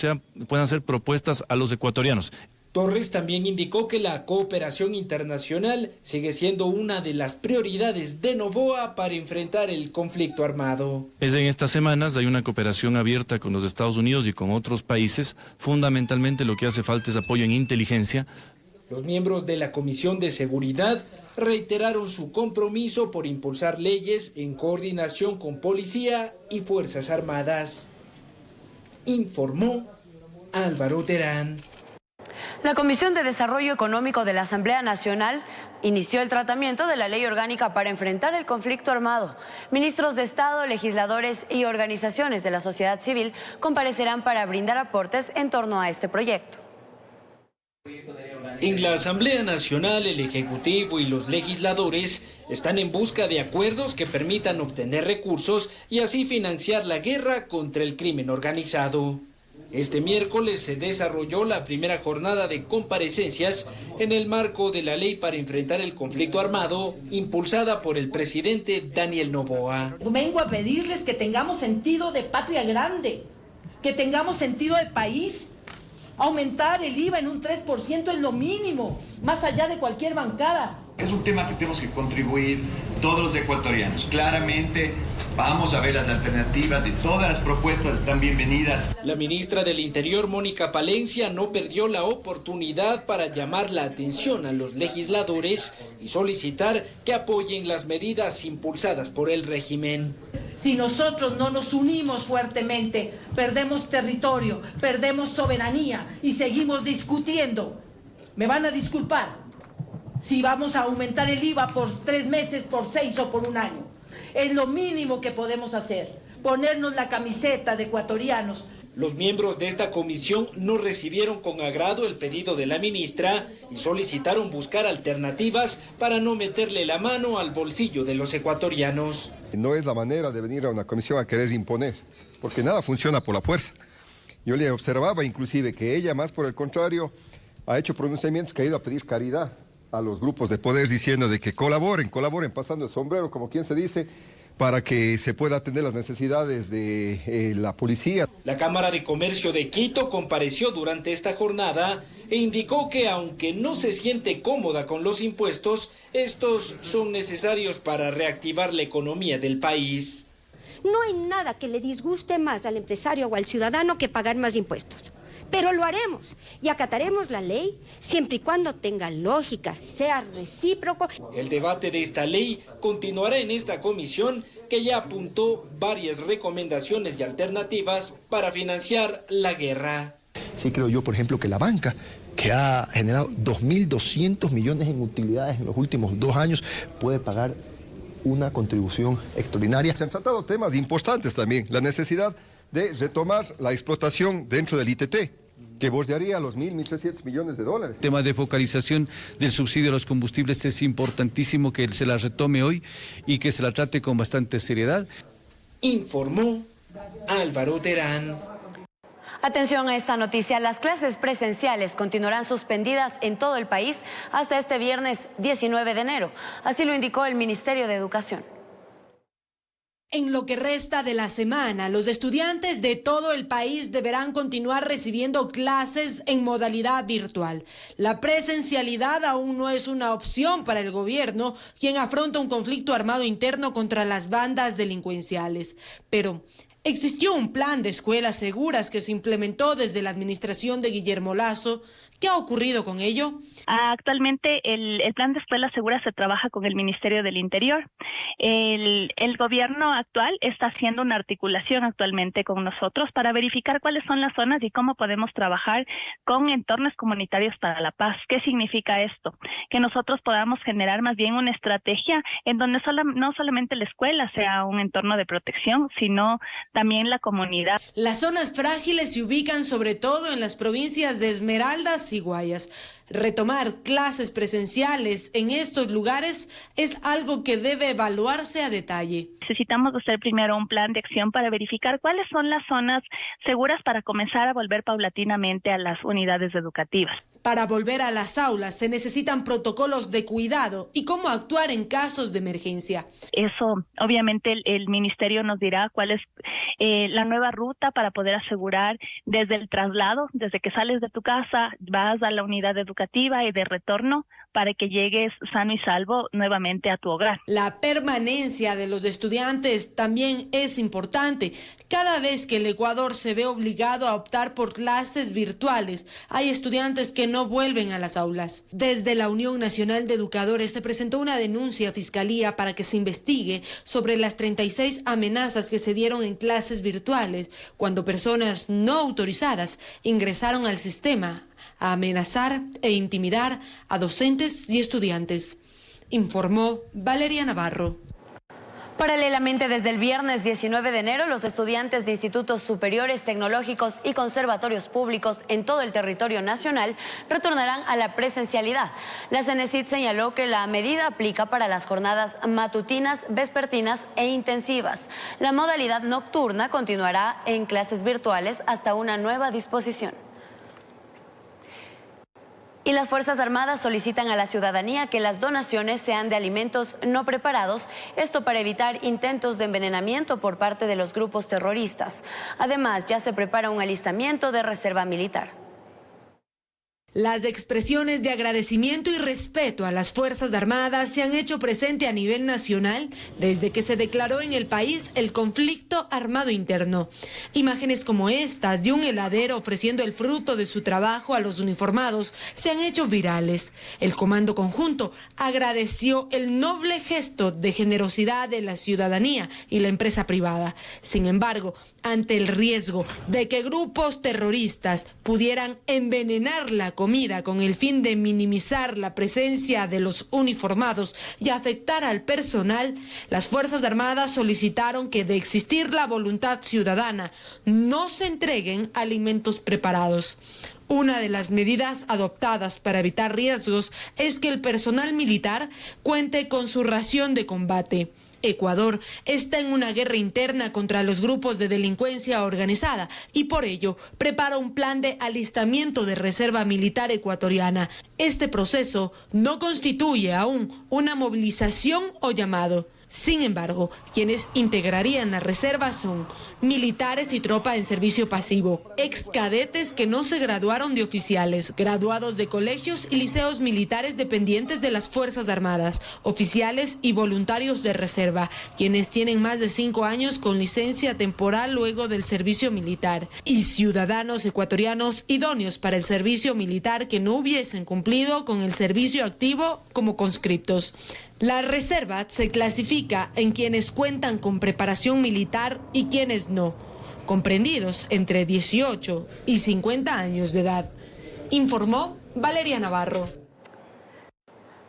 [SPEAKER 11] puedan ser propuestas a los ecuatorianos.
[SPEAKER 10] Torres también indicó que la cooperación internacional sigue siendo una de las prioridades de Noboa para enfrentar el conflicto armado.
[SPEAKER 11] En estas semanas hay una cooperación abierta con los Estados Unidos y con otros países. Fundamentalmente lo que hace falta es apoyo en inteligencia.
[SPEAKER 10] Los miembros de la Comisión de Seguridad reiteraron su compromiso por impulsar leyes en coordinación con policía y Fuerzas Armadas. Informó Álvaro Terán.
[SPEAKER 2] La Comisión de Desarrollo Económico de la Asamblea Nacional inició el tratamiento de la ley orgánica para enfrentar el conflicto armado. Ministros de Estado, legisladores y organizaciones de la sociedad civil comparecerán para brindar aportes en torno a este proyecto.
[SPEAKER 10] En la Asamblea Nacional, el Ejecutivo y los legisladores están en busca de acuerdos que permitan obtener recursos y así financiar la guerra contra el crimen organizado. Este miércoles se desarrolló la primera jornada de comparecencias en el marco de la ley para enfrentar el conflicto armado, impulsada por el presidente Daniel Noboa.
[SPEAKER 14] Vengo a pedirles que tengamos sentido de patria grande, que tengamos sentido de país. Aumentar el IVA en un 3% es lo mínimo, más allá de cualquier bancada.
[SPEAKER 15] Es un tema que tenemos que contribuir todos los ecuatorianos. Claramente vamos a ver las alternativas y todas las propuestas están bienvenidas.
[SPEAKER 10] La ministra del Interior, Mónica Palencia, no perdió la oportunidad para llamar la atención a los legisladores y solicitar que apoyen las medidas impulsadas por el régimen.
[SPEAKER 14] Si nosotros no nos unimos fuertemente, perdemos territorio, perdemos soberanía y seguimos discutiendo. Me van a disculpar si vamos a aumentar el IVA por 3 meses, por 6 o por un año. Es lo mínimo que podemos hacer, ponernos la camiseta de ecuatorianos.
[SPEAKER 10] Los miembros de esta comisión no recibieron con agrado el pedido de la ministra y solicitaron buscar alternativas para no meterle la mano al bolsillo de los ecuatorianos.
[SPEAKER 16] No es la manera de venir a una comisión a querer imponer, porque nada funciona por la fuerza. Yo le observaba inclusive que ella, más por el contrario, ha hecho pronunciamientos que ha ido a pedir caridad a los grupos de poder diciendo de que colaboren, pasando el sombrero, como quien se dice, para que se pueda atender las necesidades de la policía.
[SPEAKER 10] La Cámara de Comercio de Quito compareció durante esta jornada e indicó que aunque no se siente cómoda con los impuestos, estos son necesarios para reactivar la economía del país.
[SPEAKER 18] No hay nada que le disguste más al empresario o al ciudadano que pagar más impuestos. Pero lo haremos y acataremos la ley siempre y cuando tenga lógica, sea recíproco.
[SPEAKER 10] El debate de esta ley continuará en esta comisión que ya apuntó varias recomendaciones y alternativas para financiar la guerra.
[SPEAKER 9] Sí creo yo, por ejemplo, que la banca, que ha generado 2.200 millones en utilidades en los últimos 2 años, puede pagar una contribución extraordinaria.
[SPEAKER 16] Se han tratado temas importantes también, la necesidad de retomar la explotación dentro del ITT, que bordearía los 1.300 millones de dólares.
[SPEAKER 17] El tema de focalización del subsidio a los combustibles es importantísimo que se la retome hoy y que se la trate con bastante seriedad.
[SPEAKER 10] Informó Álvaro Terán.
[SPEAKER 2] Atención a esta noticia, las clases presenciales continuarán suspendidas en todo el país hasta este viernes 19 de enero. Así lo indicó el Ministerio de Educación.
[SPEAKER 3] En lo que resta de la semana, los estudiantes de todo el país deberán continuar recibiendo clases en modalidad virtual. La presencialidad aún no es una opción para el gobierno, quien afronta un conflicto armado interno contra las bandas delincuenciales. Pero existió un plan de escuelas seguras que se implementó desde la administración de Guillermo Lasso. ¿Qué ha ocurrido con ello?
[SPEAKER 19] Actualmente el plan de escuelas seguras se trabaja con el Ministerio del Interior. El gobierno actual está haciendo una articulación actualmente con nosotros para verificar cuáles son las zonas y cómo podemos trabajar con entornos comunitarios para la paz. ¿Qué significa esto? Que nosotros podamos generar más bien una estrategia en donde no solamente la escuela sea un entorno de protección, sino también la comunidad.
[SPEAKER 3] Las zonas frágiles se ubican sobre todo en las provincias de Esmeraldas y Guayas. Retomar clases presenciales en estos lugares es algo que debe evaluarse a detalle.
[SPEAKER 19] Necesitamos hacer primero un plan de acción para verificar cuáles son las zonas seguras para comenzar a volver paulatinamente a las unidades educativas.
[SPEAKER 3] Para volver a las aulas se necesitan protocolos de cuidado y cómo actuar en casos de emergencia.
[SPEAKER 19] Eso, obviamente, el ministerio nos dirá cuál es la nueva ruta para poder asegurar desde el traslado, desde que sales de tu casa, vas a la unidad educativa y de retorno para que llegues sano y salvo nuevamente a tu hogar.
[SPEAKER 3] La permanencia de los estudiantes también es importante. Cada vez que el Ecuador se ve obligado a optar por clases virtuales, hay estudiantes que no vuelven a las aulas. Desde la Unión Nacional de Educadores se presentó una denuncia a Fiscalía para que se investigue sobre las 36 amenazas que se dieron en clases virtuales, cuando personas no autorizadas ingresaron al sistema a amenazar e intimidar a docentes y estudiantes, informó Valeria Navarro.
[SPEAKER 2] Paralelamente, desde el viernes 19 de enero, los estudiantes de institutos superiores, tecnológicos y conservatorios públicos en todo el territorio nacional retornarán a la presencialidad. La CENESID señaló que la medida aplica para las jornadas matutinas, vespertinas e intensivas. La modalidad nocturna continuará en clases virtuales hasta una nueva disposición. Y las Fuerzas Armadas solicitan a la ciudadanía que las donaciones sean de alimentos no preparados, esto para evitar intentos de envenenamiento por parte de los grupos terroristas. Además, ya se prepara un alistamiento de reserva militar.
[SPEAKER 3] Las expresiones de agradecimiento y respeto a las Fuerzas Armadas se han hecho presente a nivel nacional desde que se declaró en el país el conflicto armado interno. Imágenes como estas de un heladero ofreciendo el fruto de su trabajo a los uniformados se han hecho virales. El Comando Conjunto agradeció el noble gesto de generosidad de la ciudadanía y la empresa privada. Sin embargo, ante el riesgo de que grupos terroristas pudieran envenenar la comida con el fin de minimizar la presencia de los uniformados y afectar al personal, las Fuerzas Armadas solicitaron que, de existir la voluntad ciudadana, no se entreguen alimentos preparados. Una de las medidas adoptadas para evitar riesgos es que el personal militar cuente con su ración de combate. Ecuador está en una guerra interna contra los grupos de delincuencia organizada y por ello prepara un plan de alistamiento de reserva militar ecuatoriana. Este proceso no constituye aún una movilización o llamado. Sin embargo, quienes integrarían la reserva son militares y tropa en servicio pasivo, excadetes que no se graduaron de oficiales, graduados de colegios y liceos militares dependientes de las Fuerzas Armadas, oficiales y voluntarios de reserva, quienes tienen más de 5 años con licencia temporal luego del servicio militar, y ciudadanos ecuatorianos idóneos para el servicio militar que no hubiesen cumplido con el servicio activo como conscriptos. La reserva se clasifica en quienes cuentan con preparación militar y quienes no. comprendidos entre 18 y 50 años de edad. Informó Valeria Navarro.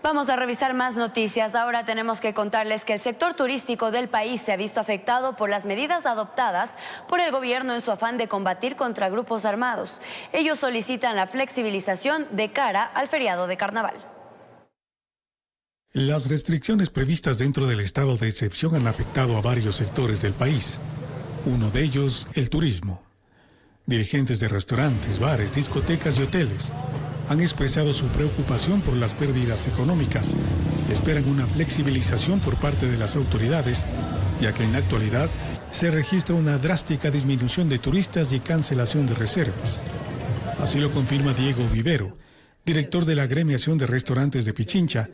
[SPEAKER 2] Vamos a revisar más noticias. Ahora tenemos que contarles que el sector turístico del país se ha visto afectado por las medidas adoptadas por el gobierno en su afán de combatir contra grupos armados. Ellos solicitan la flexibilización de cara al feriado de carnaval.
[SPEAKER 20] Las restricciones previstas dentro del estado de excepción han afectado a varios sectores del país. Uno de ellos, el turismo. Dirigentes de restaurantes, bares, discotecas y hoteles han expresado su preocupación por las pérdidas económicas y esperan una flexibilización por parte de las autoridades, ya que en la actualidad se registra una drástica disminución de turistas y cancelación de reservas. Así lo confirma Diego Vivero, director de la Agremiación de Restaurantes de Pichincha,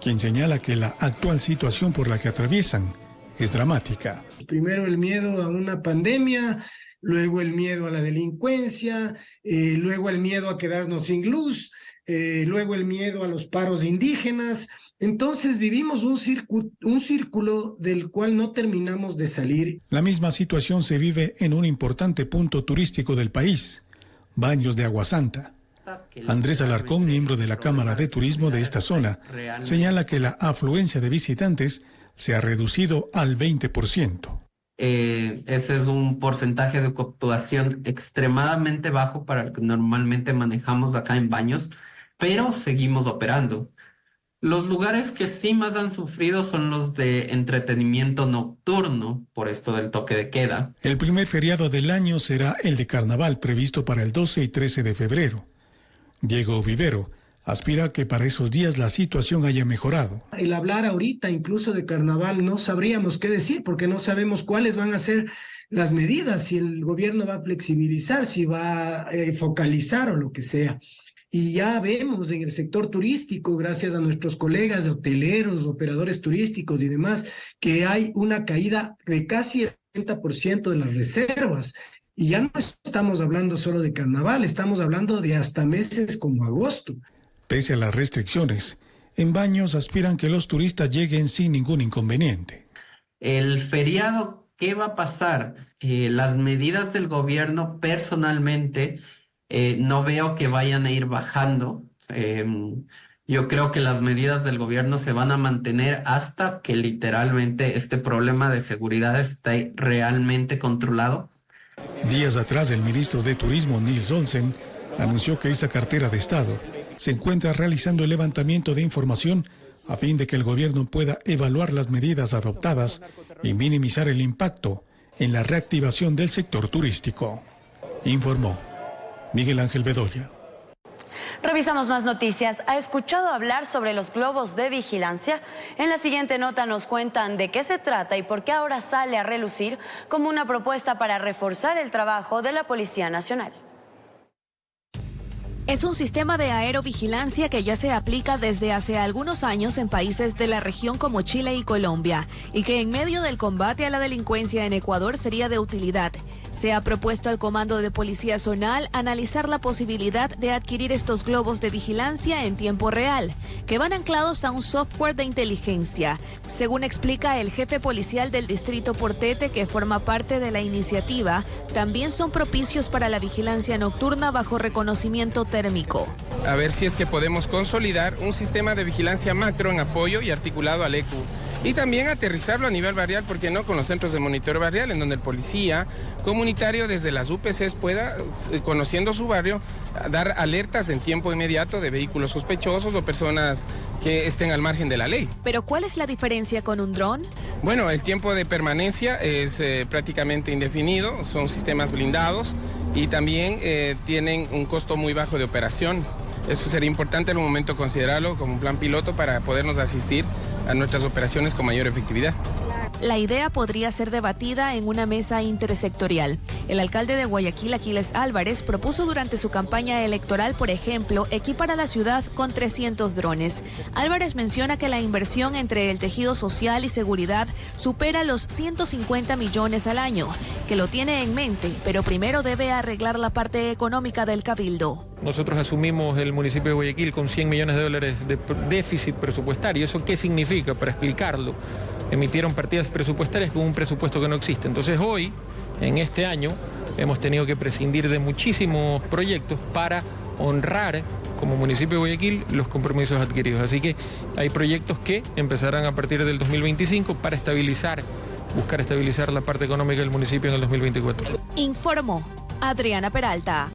[SPEAKER 20] quien señala que la actual situación por la que atraviesan es dramática.
[SPEAKER 21] Primero el miedo a una pandemia, luego el miedo a la delincuencia, luego el miedo a quedarnos sin luz, luego el miedo a los paros indígenas. Entonces vivimos un círculo del cual no terminamos de salir.
[SPEAKER 20] La misma situación se vive en un importante punto turístico del país, Baños de Agua Santa. Andrés Alarcón, miembro de la Cámara de Turismo de esta zona, señala que la afluencia de visitantes se ha reducido al 20%.
[SPEAKER 22] Ese es un porcentaje de ocupación extremadamente bajo para el que normalmente manejamos acá en Baños, pero seguimos operando. Los lugares que sí más han sufrido son los de entretenimiento nocturno, por esto del toque de queda.
[SPEAKER 20] El primer feriado del año será el de Carnaval, previsto para el 12 y 13 de febrero. Diego Vivero aspira a que para esos días la situación haya mejorado.
[SPEAKER 21] El hablar ahorita incluso de carnaval no sabríamos qué decir porque no sabemos cuáles van a ser las medidas, si el gobierno va a flexibilizar, si va a focalizar o lo que sea. Y ya vemos en el sector turístico, gracias a nuestros colegas hoteleros, operadores turísticos y demás, que hay una caída de casi el 30% de las reservas. Y ya no estamos hablando solo de carnaval, estamos hablando de hasta meses como agosto.
[SPEAKER 20] Pese a las restricciones, en Baños aspiran que los turistas lleguen sin ningún inconveniente.
[SPEAKER 22] El feriado, ¿qué va a pasar? Las medidas del gobierno, personalmente, no veo que vayan a ir bajando. Yo creo que las medidas del gobierno se van a mantener hasta que literalmente este problema de seguridad esté realmente controlado.
[SPEAKER 20] Días atrás, el ministro de Turismo, Nils Olsen, anunció que esa cartera de Estado se encuentra realizando el levantamiento de información a fin de que el gobierno pueda evaluar las medidas adoptadas y minimizar el impacto en la reactivación del sector turístico. Informó Miguel Ángel Bedoya.
[SPEAKER 2] Revisamos más noticias. ¿Ha escuchado hablar sobre los globos de vigilancia? En la siguiente nota nos cuentan de qué se trata y por qué ahora sale a relucir como una propuesta para reforzar el trabajo de la Policía Nacional.
[SPEAKER 23] Es un sistema de aerovigilancia que ya se aplica desde hace algunos años en países de la región como Chile y Colombia y que en medio del combate a la delincuencia en Ecuador sería de utilidad. Se ha propuesto al Comando de Policía Zonal analizar la posibilidad de adquirir estos globos de vigilancia en tiempo real, que van anclados a un software de inteligencia. Según explica el jefe policial del distrito Portete, que forma parte de la iniciativa, también son propicios para la vigilancia nocturna bajo reconocimiento térmico.
[SPEAKER 24] A ver si es que podemos consolidar un sistema de vigilancia macro en apoyo y articulado al ECU. Y también aterrizarlo a nivel barrial, ¿por qué no?, con los centros de monitoreo barrial, en donde el policía comunitario desde las UPCs pueda, conociendo su barrio, dar alertas en tiempo inmediato de vehículos sospechosos o personas que estén al margen de la ley.
[SPEAKER 23] ¿Pero cuál es la diferencia con un dron?
[SPEAKER 24] Bueno, el tiempo de permanencia es prácticamente indefinido, son sistemas blindados y también tienen un costo muy bajo de operaciones. Eso sería importante en un momento considerarlo como un plan piloto para podernos asistir a nuestras operaciones con mayor efectividad.
[SPEAKER 23] La idea podría ser debatida en una mesa intersectorial. El alcalde de Guayaquil, Aquiles Álvarez, propuso durante su campaña electoral, por ejemplo, equipar a la ciudad con 300 drones. Álvarez menciona que la inversión entre el tejido social y seguridad supera los 150 millones al año, que lo tiene en mente, pero primero debe arreglar la parte económica del cabildo.
[SPEAKER 25] Nosotros asumimos el municipio de Guayaquil con $100 millones de déficit presupuestario. ¿Eso qué significa? Para explicarlo. emitieron partidas presupuestarias con un presupuesto que no existe. Entonces hoy, en este año, hemos tenido que prescindir de muchísimos proyectos para honrar como municipio de Guayaquil los compromisos adquiridos. Así que hay proyectos que empezarán a partir del 2025 para buscar estabilizar la parte económica del municipio en el 2024.
[SPEAKER 23] Informó Adriana Peralta.